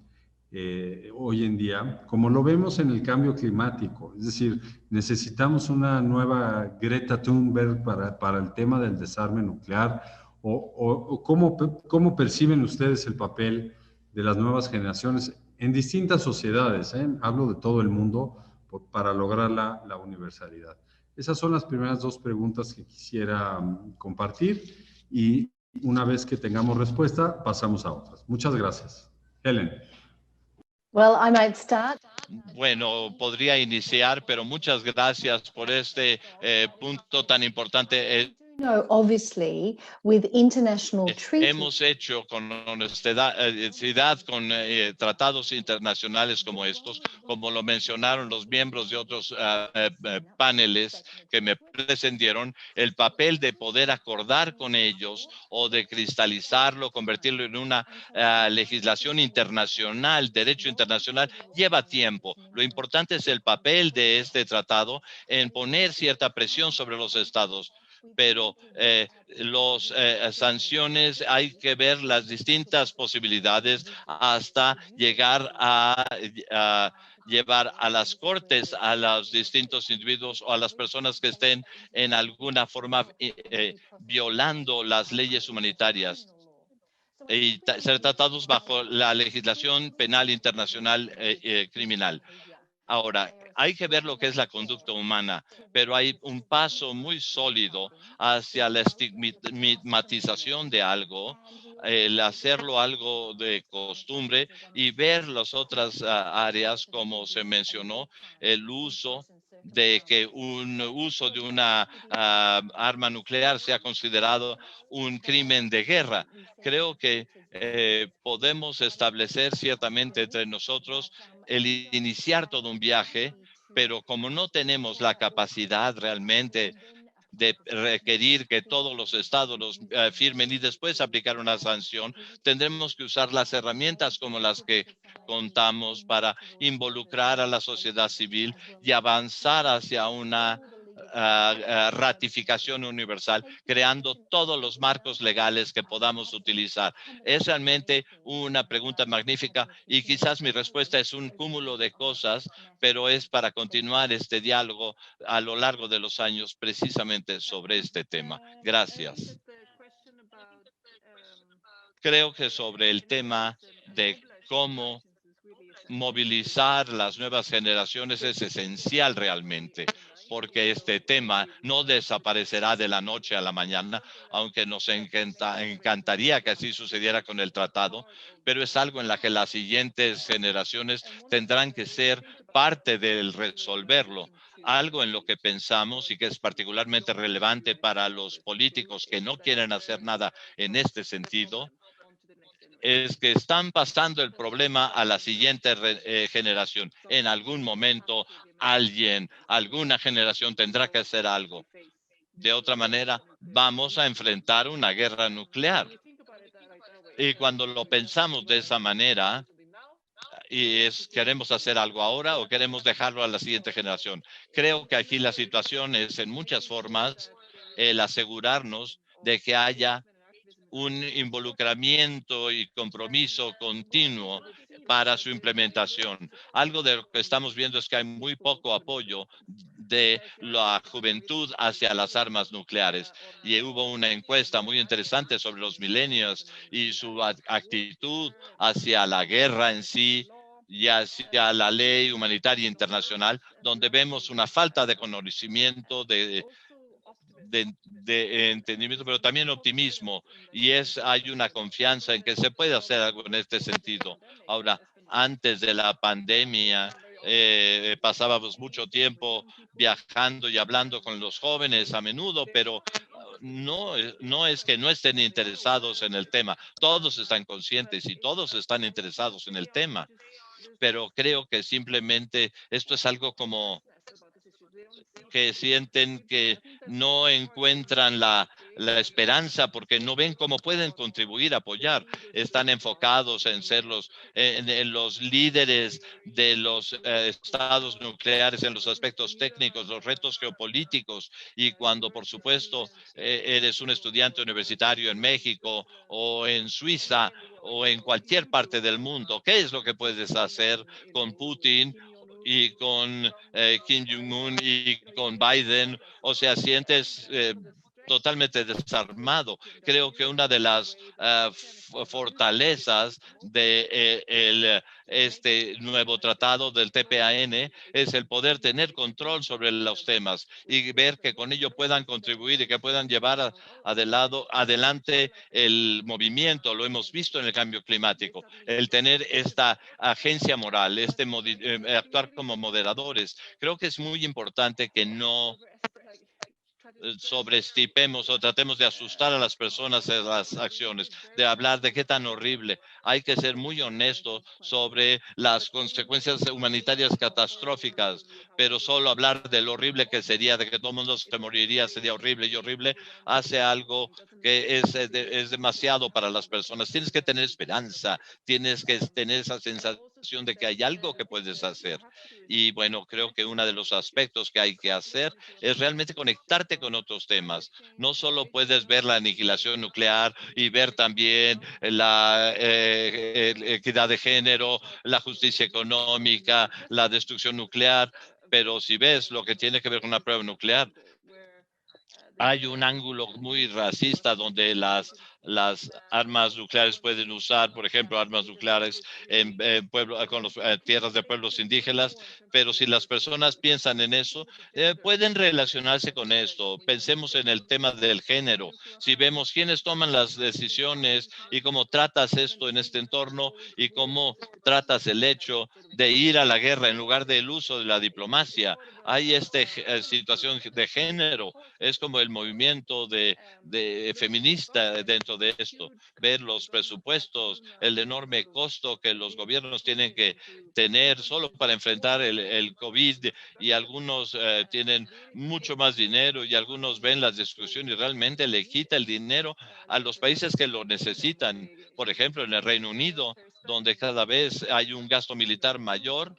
hoy en día? Como lo vemos en el cambio climático, es decir, necesitamos una nueva Greta Thunberg para el tema del desarme nuclear. ¿O cómo perciben ustedes el papel de las nuevas generaciones en distintas sociedades? Hablo de todo el mundo para lograr la universalidad. Esas son las primeras dos preguntas que quisiera compartir y una vez que tengamos respuesta, pasamos a otras. Muchas gracias. Helen. Well, I might start. Bueno, podría iniciar, pero muchas gracias por este punto tan importante. No, obviously, with international treaties. Hemos hecho con honestidad con tratados internacionales como estos, como lo mencionaron los miembros de otros paneles que me precedieron, el papel de poder acordar con ellos o de cristalizarlo, convertirlo en una legislación internacional, derecho internacional, lleva tiempo. Lo importante es el papel de este tratado en poner cierta presión sobre los estados. Pero las sanciones hay que ver las distintas posibilidades hasta llegar a llevar a las cortes a los distintos individuos o a las personas que estén en alguna forma violando las leyes humanitarias y ser tratados bajo la legislación penal internacional criminal. Ahora, hay que ver lo que es la conducta humana, pero hay un paso muy sólido hacia la estigmatización de algo, el hacerlo algo de costumbre y ver las otras áreas, como se mencionó, el uso de que un uso de una arma nuclear sea considerado un crimen de guerra. Creo que podemos establecer ciertamente entre nosotros el iniciar todo un viaje, pero como no tenemos la capacidad realmente de requerir que todos los estados los firmen y después aplicar una sanción, tendremos que usar las herramientas como las que contamos para involucrar a la sociedad civil y avanzar hacia una ratificación universal, creando todos los marcos legales que podamos utilizar. Es realmente una pregunta magnífica y quizás mi respuesta es un cúmulo de cosas, pero es para continuar este diálogo a lo largo de los años precisamente sobre este tema. Gracias. Creo que sobre el tema de cómo movilizar las nuevas generaciones es esencial realmente, porque este tema no desaparecerá de la noche a la mañana, aunque nos encantaría que así sucediera con el tratado, pero es algo en la que las siguientes generaciones tendrán que ser parte del resolverlo. Algo en lo que pensamos y que es particularmente relevante para los políticos que no quieren hacer nada en este sentido, es que están pasando el problema a la siguiente generación. En algún momento, alguna generación tendrá que hacer algo. De otra manera, vamos a enfrentar una guerra nuclear. Y cuando lo pensamos de esa manera, ¿queremos hacer algo ahora o queremos dejarlo a la siguiente generación? Creo que aquí la situación es, en muchas formas, el asegurarnos de que haya un involucramiento y compromiso continuo para su implementación. Algo de lo que estamos viendo es que hay muy poco apoyo de la juventud hacia las armas nucleares. Y hubo una encuesta muy interesante sobre los millennials y su actitud hacia la guerra en sí y hacia la ley humanitaria internacional, donde vemos una falta de conocimiento, de entendimiento, pero también optimismo, y hay una confianza en que se puede hacer algo en este sentido. Ahora, antes de la pandemia, pasábamos mucho tiempo viajando y hablando con los jóvenes a menudo, pero no es que no estén interesados en el tema. Todos están conscientes y todos están interesados en el tema, pero creo que simplemente esto es algo como que sienten que no encuentran la esperanza porque no ven cómo pueden contribuir, apoyar. Están enfocados en ser en los líderes de los estados nucleares en los aspectos técnicos, los retos geopolíticos, y cuando, por supuesto, eres un estudiante universitario en México o en Suiza o en cualquier parte del mundo, ¿qué es lo que puedes hacer con Putin y con Kim Jong-un y con Biden? O sea, sientes totalmente desarmado. Creo que una de las fortalezas de este nuevo tratado del TPAN es el poder tener control sobre los temas y ver que con ello puedan contribuir y que puedan llevar adelante el movimiento. Lo hemos visto en el cambio climático, el tener esta agencia moral, actuar como moderadores. Creo que es muy importante que no sobreestimemos o tratemos de asustar a las personas en las acciones, de hablar de qué tan horrible. Hay que ser muy honesto sobre las consecuencias humanitarias catastróficas, pero solo hablar de lo horrible que sería, de que todo el mundo se moriría, sería horrible y horrible, hace algo que es demasiado para las personas. Tienes que tener esperanza, tienes que tener esa sensación de que hay algo que puedes hacer. Y bueno, creo que uno de los aspectos que hay que hacer es realmente conectarte con otros temas. No solo puedes ver la aniquilación nuclear y ver también la equidad de género, la justicia económica, la destrucción nuclear, pero si ves lo que tiene que ver con una prueba nuclear, hay un ángulo muy racista donde las armas nucleares pueden usar, por ejemplo, armas nucleares en con las tierras de pueblos indígenas, pero si las personas piensan en eso, pueden relacionarse con esto. Pensemos en el tema del género. Si vemos quiénes toman las decisiones y cómo tratas esto en este entorno y cómo tratas el hecho de ir a la guerra en lugar del uso de la diplomacia, hay esta situación de género. Es como el movimiento de feminista dentro de esto, ver los presupuestos, el enorme costo que los gobiernos tienen que tener solo para enfrentar el COVID, y algunos tienen mucho más dinero y algunos ven las discusiones y realmente le quita el dinero a los países que lo necesitan. Por ejemplo, en el Reino Unido, donde cada vez hay un gasto militar mayor,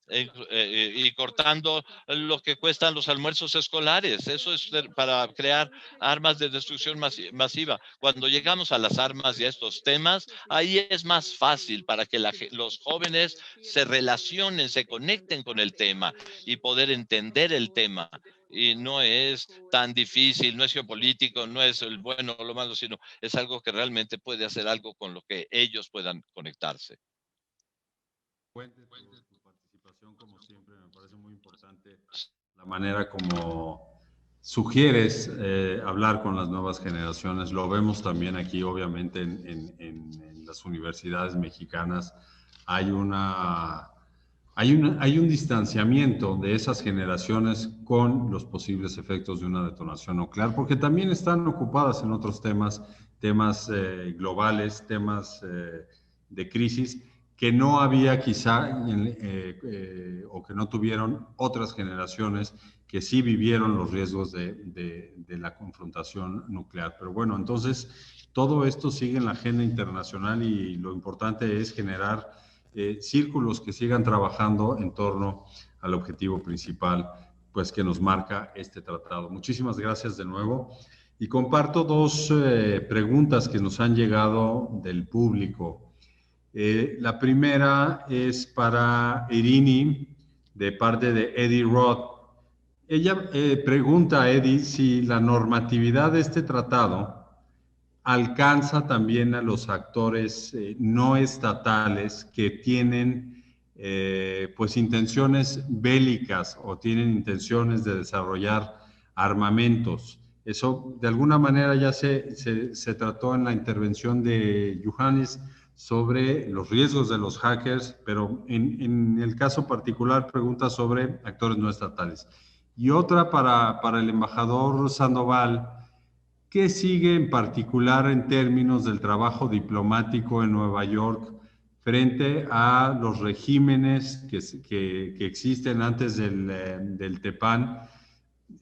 y cortando lo que cuestan los almuerzos escolares. Eso es para crear armas de destrucción masiva. Cuando llegamos a las armas y a estos temas, ahí es más fácil para que los jóvenes se relacionen, se conecten con el tema y poder entender el tema. Y no es tan difícil, no es geopolítico, no es el bueno o lo malo, sino es algo que realmente puede hacer algo con lo que ellos puedan conectarse. Como siempre, me parece muy importante la manera como sugieres hablar con las nuevas generaciones. Lo vemos también aquí, obviamente, en las universidades mexicanas. Hay un distanciamiento de esas generaciones con los posibles efectos de una detonación nuclear, porque también están ocupadas en otros temas globales, temas de crisis, que no había quizá o que no tuvieron otras generaciones que sí vivieron los riesgos de la confrontación nuclear. Pero bueno, entonces todo esto sigue en la agenda internacional y lo importante es generar círculos que sigan trabajando en torno al objetivo principal, pues, que nos marca este tratado. Muchísimas gracias de nuevo. Y comparto dos preguntas que nos han llegado del público. La primera es para Irini, de parte de Eddie Roth. Ella pregunta a Eddie si la normatividad de este tratado alcanza también a los actores no estatales que tienen pues intenciones bélicas o tienen intenciones de desarrollar armamentos. Eso de alguna manera ya se trató en la intervención de Johannes sobre los riesgos de los hackers, pero en el caso particular pregunta sobre actores no estatales. Y otra para el embajador Sandoval, ¿qué sigue en particular en términos del trabajo diplomático en Nueva York frente a los regímenes que existen antes del TEPAN?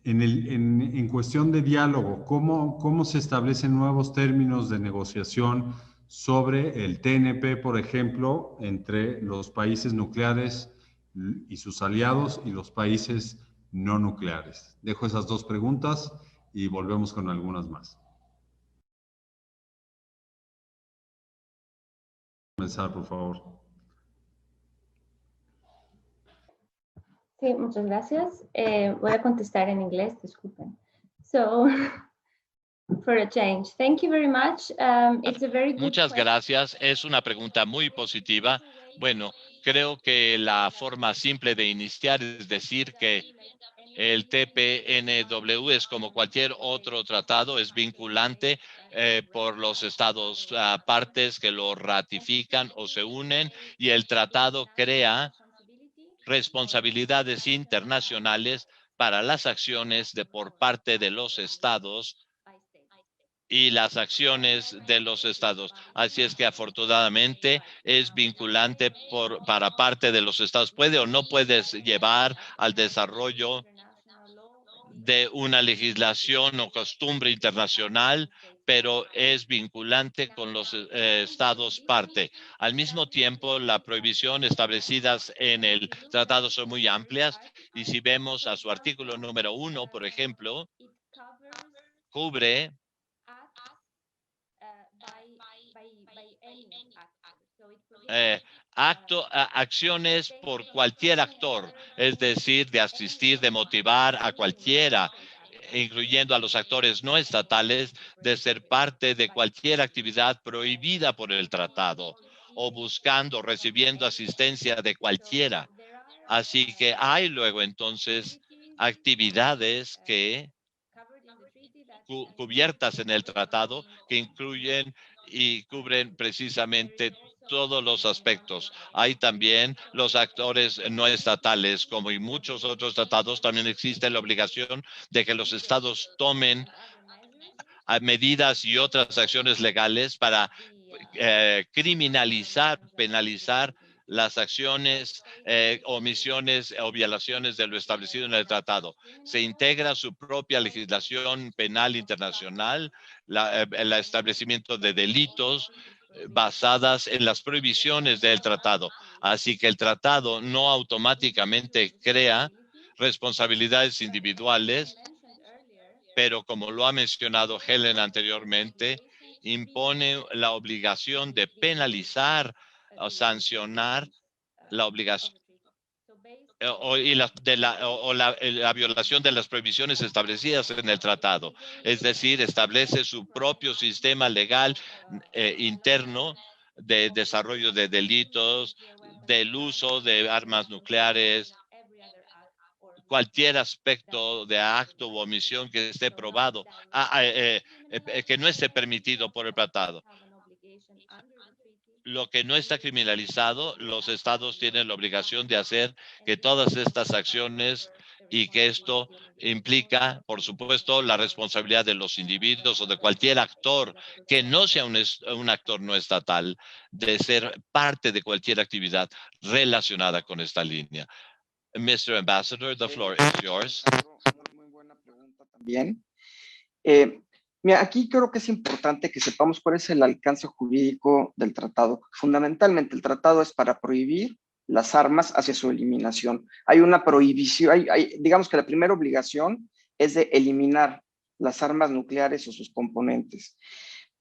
En cuestión de diálogo, ¿cómo se establecen nuevos términos de negociación sobre el TNP, por ejemplo, entre los países nucleares y sus aliados y los países no nucleares? Dejo esas dos preguntas y volvemos con algunas más. Comenzar, por favor. Sí, muchas gracias. Voy a contestar en inglés, disculpen. So, for a change, thank you very much. It's a very good Muchas question. gracias. Es una pregunta muy positiva. Bueno, creo que la forma simple de iniciar es decir que el TPNW es como cualquier otro tratado, es vinculante por los estados partes que lo ratifican o se unen, y el tratado crea responsabilidades internacionales para las acciones por parte de los estados y las acciones de los estados. Así es que afortunadamente es vinculante para parte de los estados. Puede o no puede llevar al desarrollo de una legislación o costumbre internacional, pero es vinculante con los estados parte. Al mismo tiempo, la prohibición establecidas en el tratado son muy amplias, y si vemos a su artículo número 1, por ejemplo, cubre acciones por cualquier actor, es decir, de asistir, de motivar a cualquiera, incluyendo a los actores no estatales, de ser parte de cualquier actividad prohibida por el tratado o buscando, recibiendo asistencia de cualquiera. Así que hay luego entonces actividades que cubiertas en el tratado que incluyen y cubren precisamente todos los aspectos. Hay también los actores no estatales, como en muchos otros tratados, también existe la obligación de que los estados tomen medidas y otras acciones legales para criminalizar, penalizar las acciones, omisiones o violaciones de lo establecido en el tratado. Se integra su propia legislación penal internacional, el establecimiento de delitos basadas en las prohibiciones del tratado. Así que el tratado no automáticamente crea responsabilidades individuales, pero como lo ha mencionado Helen anteriormente, impone la obligación de penalizar o sancionar la obligación la violación de las prohibiciones establecidas en el tratado. Es decir, establece su propio sistema legal interno de desarrollo de delitos, del uso de armas nucleares, cualquier aspecto de acto u omisión que esté probado, que no esté permitido por el tratado. Lo que no está criminalizado, los estados tienen la obligación de hacer que todas estas acciones, y que esto implica, por supuesto, la responsabilidad de los individuos o de cualquier actor que no sea un actor no estatal, de ser parte de cualquier actividad relacionada con esta línea. Mr. Ambassador, the floor is yours. Muy buena pregunta también. Mira, aquí creo que es importante que sepamos cuál es el alcance jurídico del tratado. Fundamentalmente, el tratado es para prohibir las armas hacia su eliminación. Hay una prohibición, digamos que la primera obligación es de eliminar las armas nucleares o sus componentes.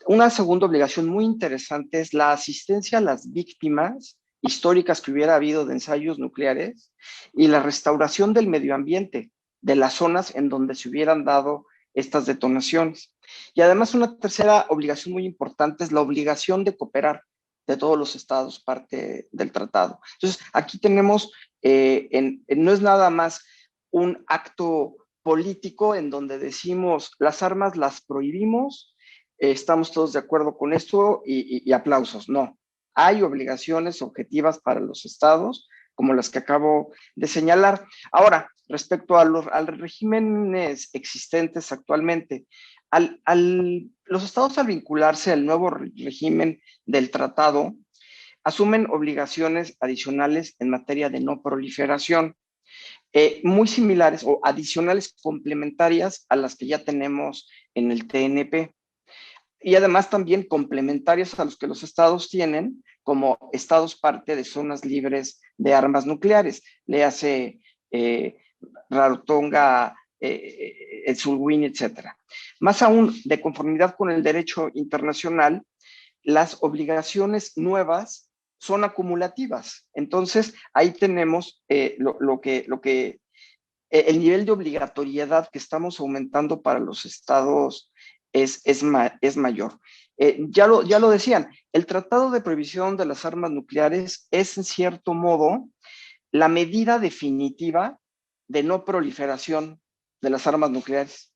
Una segunda obligación muy interesante es la asistencia a las víctimas históricas que hubiera habido de ensayos nucleares y la restauración del medio ambiente de las zonas en donde se hubieran dado estas detonaciones. Y además una tercera obligación muy importante es la obligación de cooperar de todos los estados parte del tratado. Entonces, aquí tenemos, no es nada más un acto político en donde decimos las armas las prohibimos, estamos todos de acuerdo con esto y aplausos. No, hay obligaciones objetivas para los estados, como las que acabo de señalar. Ahora, respecto a los regímenes existentes actualmente, los estados al vincularse al nuevo régimen del tratado, asumen obligaciones adicionales en materia de no proliferación, muy similares o adicionales complementarias a las que ya tenemos en el TNP. Y además también complementarias a los que los estados tienen como estados parte de zonas libres de armas nucleares. Le hace Rarotonga, el Sulwini, etcétera. Más aún, de conformidad con el derecho internacional, las obligaciones nuevas son acumulativas. Entonces, ahí tenemos el nivel de obligatoriedad que estamos aumentando para los estados es mayor. Ya lo decían, el Tratado de Prohibición de las Armas Nucleares es, en cierto modo, la medida definitiva de no proliferación de las armas nucleares.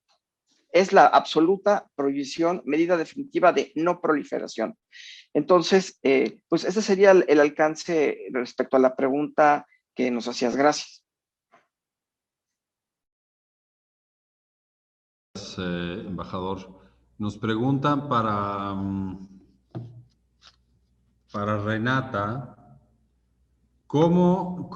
Es la absoluta prohibición, medida definitiva de no proliferación. Entonces, pues ese sería el alcance respecto a la pregunta que nos hacías. Gracias. Embajador. Nos preguntan para Renata, ¿cómo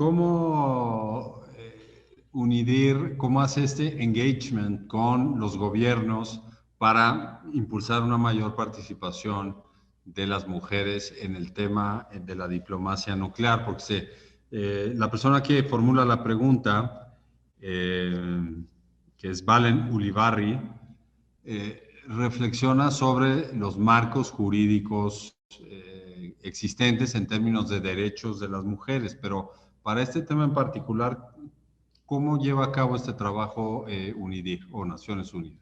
unir, cómo hace este engagement con los gobiernos para impulsar una mayor participación de las mujeres en el tema de la diplomacia nuclear? Porque la persona que formula la pregunta, que es Valen Ulibarri, reflexiona sobre los marcos jurídicos existentes en términos de derechos de las mujeres, pero para este tema en particular, ¿cómo lleva a cabo este trabajo UNIDIR o Naciones Unidas?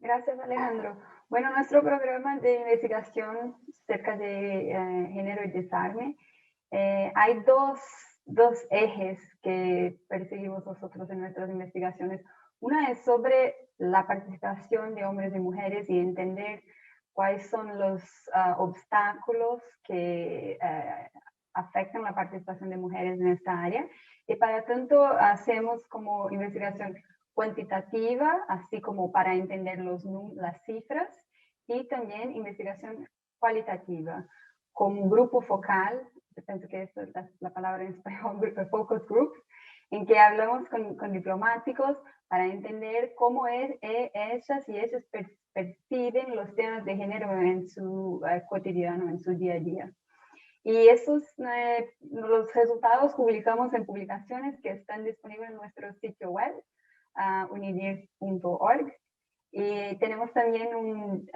Gracias, Alejandro. Bueno, nuestro programa de investigación acerca de género y desarme, hay dos ejes que perseguimos nosotros en nuestras investigaciones. Una es sobre la participación de hombres y mujeres y entender cuáles son los obstáculos que afectan la participación de mujeres en esta área. Y para tanto hacemos como investigación cuantitativa, así como para entender las cifras, y también investigación cualitativa, con un grupo focal, pienso que esa es la palabra en español, focus groups, en que hablamos con diplomáticos para entender cómo ellas y ellos perciben los temas de género en su cotidiano, en su día a día. Y esos, los resultados publicamos en publicaciones que están disponibles en nuestro sitio web, unidir.org. Y tenemos también un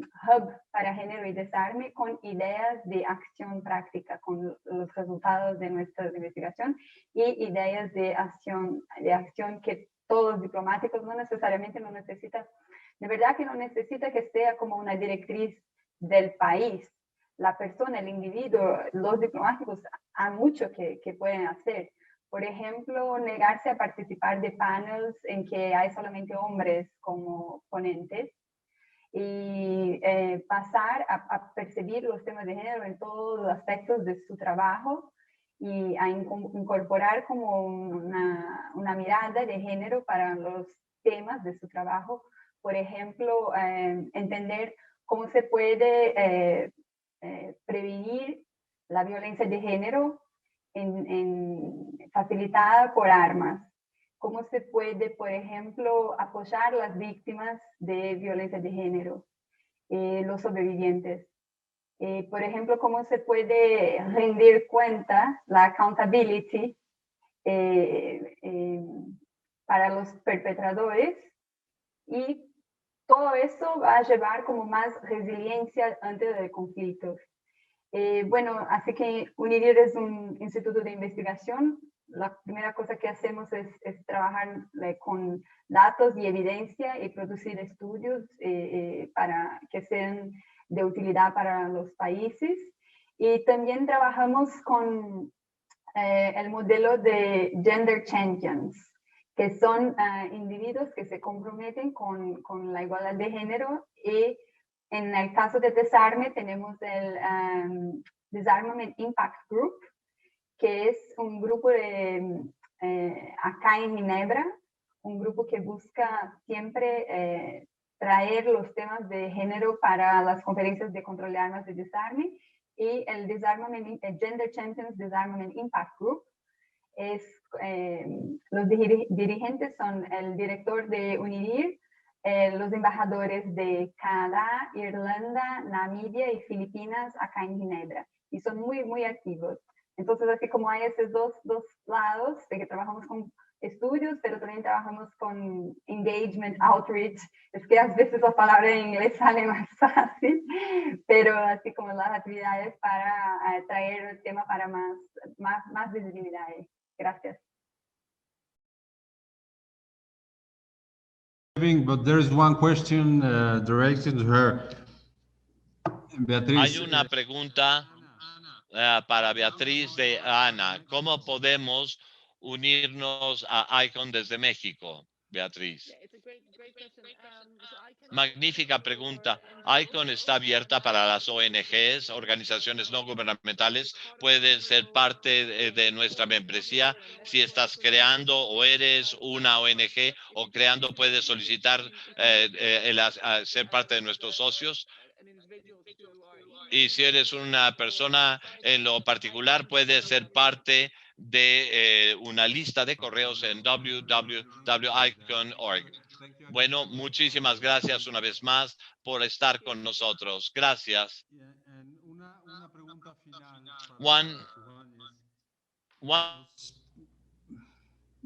hub para género y desarme con ideas de acción práctica, con los resultados de nuestra investigación y ideas de acción que todos los diplomáticos no necesariamente no necesitan, de verdad que no necesita que sea como una directriz del país. La persona, el individuo, los diplomáticos, hay mucho que pueden hacer. Por ejemplo, negarse a participar de panels en que hay solamente hombres como ponentes y pasar a percibir los temas de género en todos los aspectos de su trabajo y a incorporar como una mirada de género para los temas de su trabajo. Por ejemplo, entender cómo se puede prevenir la violencia de género facilitada por armas. ¿Cómo se puede, por ejemplo, apoyar a las víctimas de violencia de género, los sobrevivientes? Por ejemplo, ¿cómo se puede rendir cuenta, la accountability, para los perpetradores? Y todo eso va a llevar como más resiliencia antes de conflictos. Bueno, así que UNIDIR es un instituto de investigación. La primera cosa que hacemos es trabajar con datos y evidencia y producir estudios para que sean de utilidad para los países. Y también trabajamos con el modelo de Gender Champions, que son individuos que se comprometen con la igualdad de género, y en el caso de desarme tenemos el Disarmament Impact Group, que es un grupo acá en Ginebra, un grupo que busca siempre traer los temas de género para las conferencias de control de armas de desarme, y el Gender Champions Disarmament Impact Group los dirigentes son el director de UNIDIR, los embajadores de Canadá, Irlanda, Namibia y Filipinas acá en Ginebra, y son muy, muy activos. Entonces, así como hay esos dos lados, de que trabajamos con estudios, pero también trabajamos con engagement, outreach. Es que a veces la palabra en inglés sale más fácil, pero así como las actividades para traer el tema para más visibilidad. Gracias. But there is one question directed to her. Beatriz. Hay una pregunta para Beatriz de Ana. ¿Cómo podemos unirnos a ICON desde México, Beatriz? Magnífica pregunta. ICON está abierta para las ONGs, organizaciones no gubernamentales. Pueden ser parte de nuestra membresía. Si estás creando o eres una ONG o creando, puedes solicitar ser parte de nuestros socios. Y si eres una persona en lo particular, puedes ser parte de una lista de correos en www.icon.org. Bueno, muchísimas gracias una vez más por estar con nosotros. Gracias. Una pregunta final. Juan.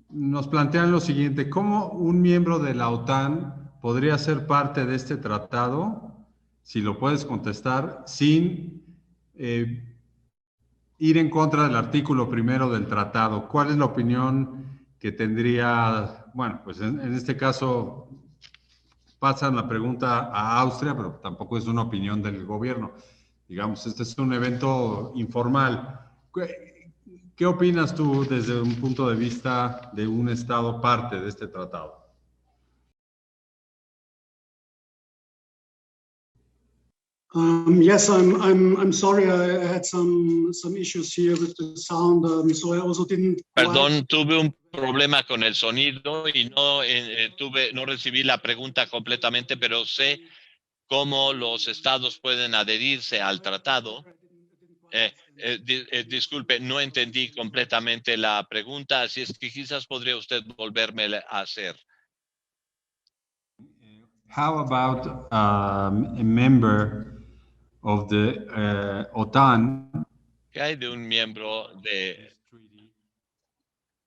Nos plantean lo siguiente: ¿cómo un miembro de la OTAN podría ser parte de este tratado, si lo puedes contestar, sin ir en contra del artículo primero del tratado? ¿Cuál es la opinión que tendría? Bueno, pues en este caso pasan la pregunta a Austria, pero tampoco es una opinión del gobierno. Digamos, este es un evento informal. ¿Qué opinas tú desde un punto de vista de un Estado parte de este tratado? Yes, I'm sorry. I had some issues here with the sound, so I also didn't. Perdón, tuve un problema con el sonido y no recibí la pregunta completamente, pero sé cómo los estados pueden adherirse al tratado. Disculpe, no entendí completamente la pregunta, así es que quizás podría usted volverme a hacer. How about a member of the OTAN? ¿Qué hay de un miembro de?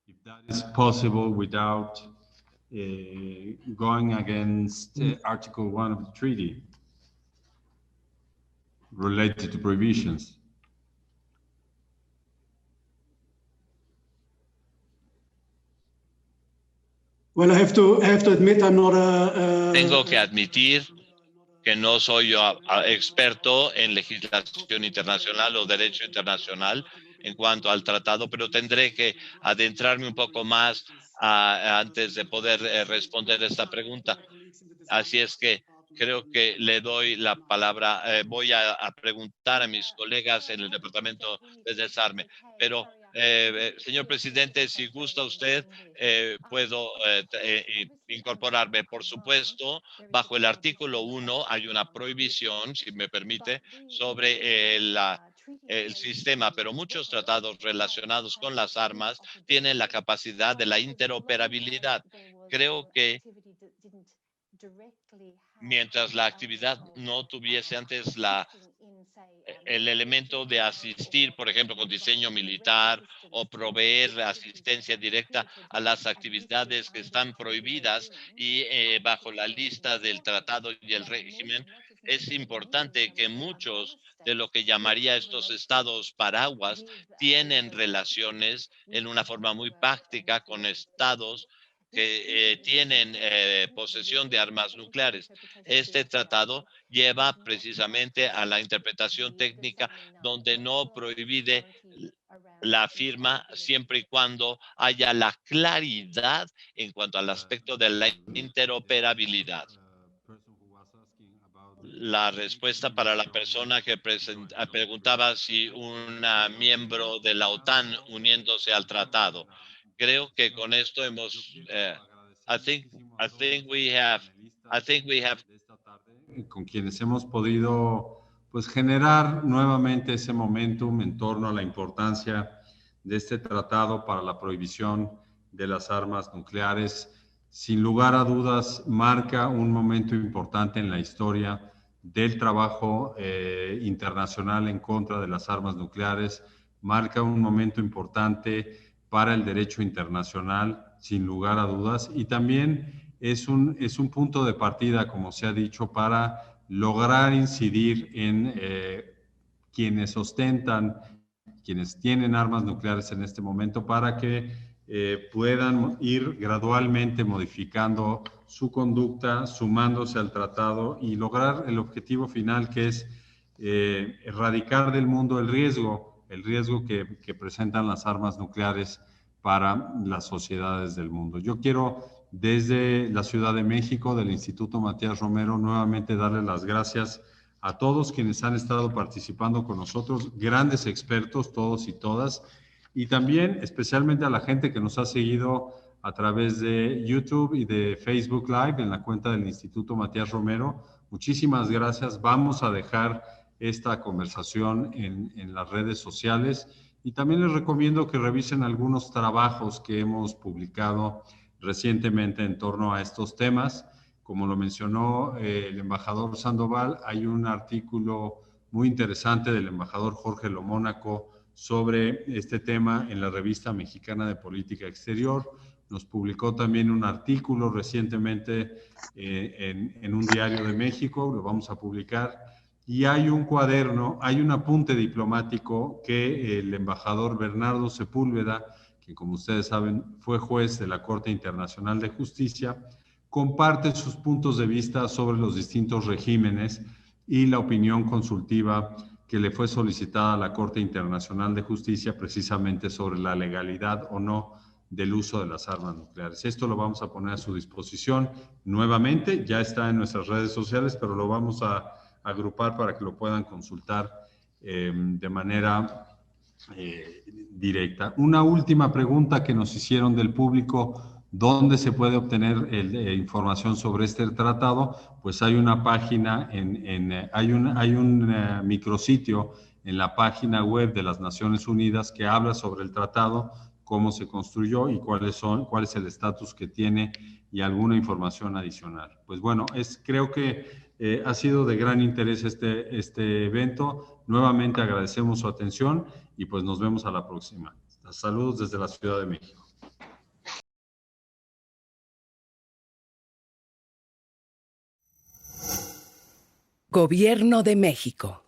If that is possible without going against Article 1 of the treaty related to provisions. Well, I have to admit I'm not a. Tengo que admitir que no soy yo experto en legislación internacional o derecho internacional en cuanto al tratado, pero tendré que adentrarme un poco más antes de poder responder esta pregunta. Así es que creo que le doy la palabra. Voy a preguntar a mis colegas en el Departamento de Desarme, pero señor presidente, si gusta usted, puedo incorporarme. Por supuesto, bajo el artículo 1 hay una prohibición, si me permite, sobre el sistema, pero muchos tratados relacionados con las armas tienen la capacidad de la interoperabilidad. Creo que mientras la actividad no tuviese antes el elemento de asistir, por ejemplo, con diseño militar o proveer asistencia directa a las actividades que están prohibidas y bajo la lista del tratado y el régimen, es importante que muchos de lo que llamaría estos estados paraguas tienen relaciones en una forma muy práctica con estados que tienen posesión de armas nucleares. Este tratado lleva precisamente a la interpretación técnica donde no prohíbe la firma siempre y cuando haya la claridad en cuanto al aspecto de la interoperabilidad. La respuesta para la persona que preguntaba si un miembro de la OTAN uniéndose al tratado. Creo que con esto hemos, I think we have, con quienes hemos podido pues generar nuevamente ese momentum en torno a la importancia de este tratado para la prohibición de las armas nucleares. Sin lugar a dudas, marca un momento importante en la historia del trabajo internacional en contra de las armas nucleares, marca un momento importante para el derecho internacional, sin lugar a dudas, y también es un punto de partida, como se ha dicho, para lograr incidir en quienes ostentan, quienes tienen armas nucleares en este momento, para que puedan ir gradualmente modificando su conducta, sumándose al tratado y lograr el objetivo final, que es erradicar del mundo el riesgo que presentan las armas nucleares para las sociedades del mundo. Yo quiero, desde la Ciudad de México, del Instituto Matías Romero, nuevamente darle las gracias a todos quienes han estado participando con nosotros, grandes expertos, todos y todas, y también especialmente a la gente que nos ha seguido a través de YouTube y de Facebook Live en la cuenta del Instituto Matías Romero. Muchísimas gracias. Vamos a dejar esta conversación en las redes sociales y también les recomiendo que revisen algunos trabajos que hemos publicado recientemente en torno a estos temas. Como lo mencionó el embajador Sandoval, hay un artículo muy interesante del embajador Jorge Lomónaco sobre este tema en la Revista Mexicana de Política Exterior. Nos publicó también un artículo recientemente en un diario de México, lo vamos a publicar. Y hay un cuaderno, hay un apunte diplomático que el embajador Bernardo Sepúlveda, que como ustedes saben fue juez de la Corte Internacional de Justicia, comparte sus puntos de vista sobre los distintos regímenes y la opinión consultiva que le fue solicitada a la Corte Internacional de Justicia precisamente sobre la legalidad o no del uso de las armas nucleares. Esto lo vamos a poner a su disposición nuevamente, ya está en nuestras redes sociales, pero lo vamos a agrupar para que lo puedan consultar de manera directa. Una última pregunta que nos hicieron del público: ¿dónde se puede obtener información sobre este tratado? Pues hay una página, hay un micrositio en la página web de las Naciones Unidas que habla sobre el tratado, cómo se construyó y cuál es el estatus que tiene y alguna información adicional. Pues bueno, creo que ha sido de gran interés este evento. Nuevamente agradecemos su atención y pues nos vemos a la próxima. Saludos desde la Ciudad de México. Gobierno de México.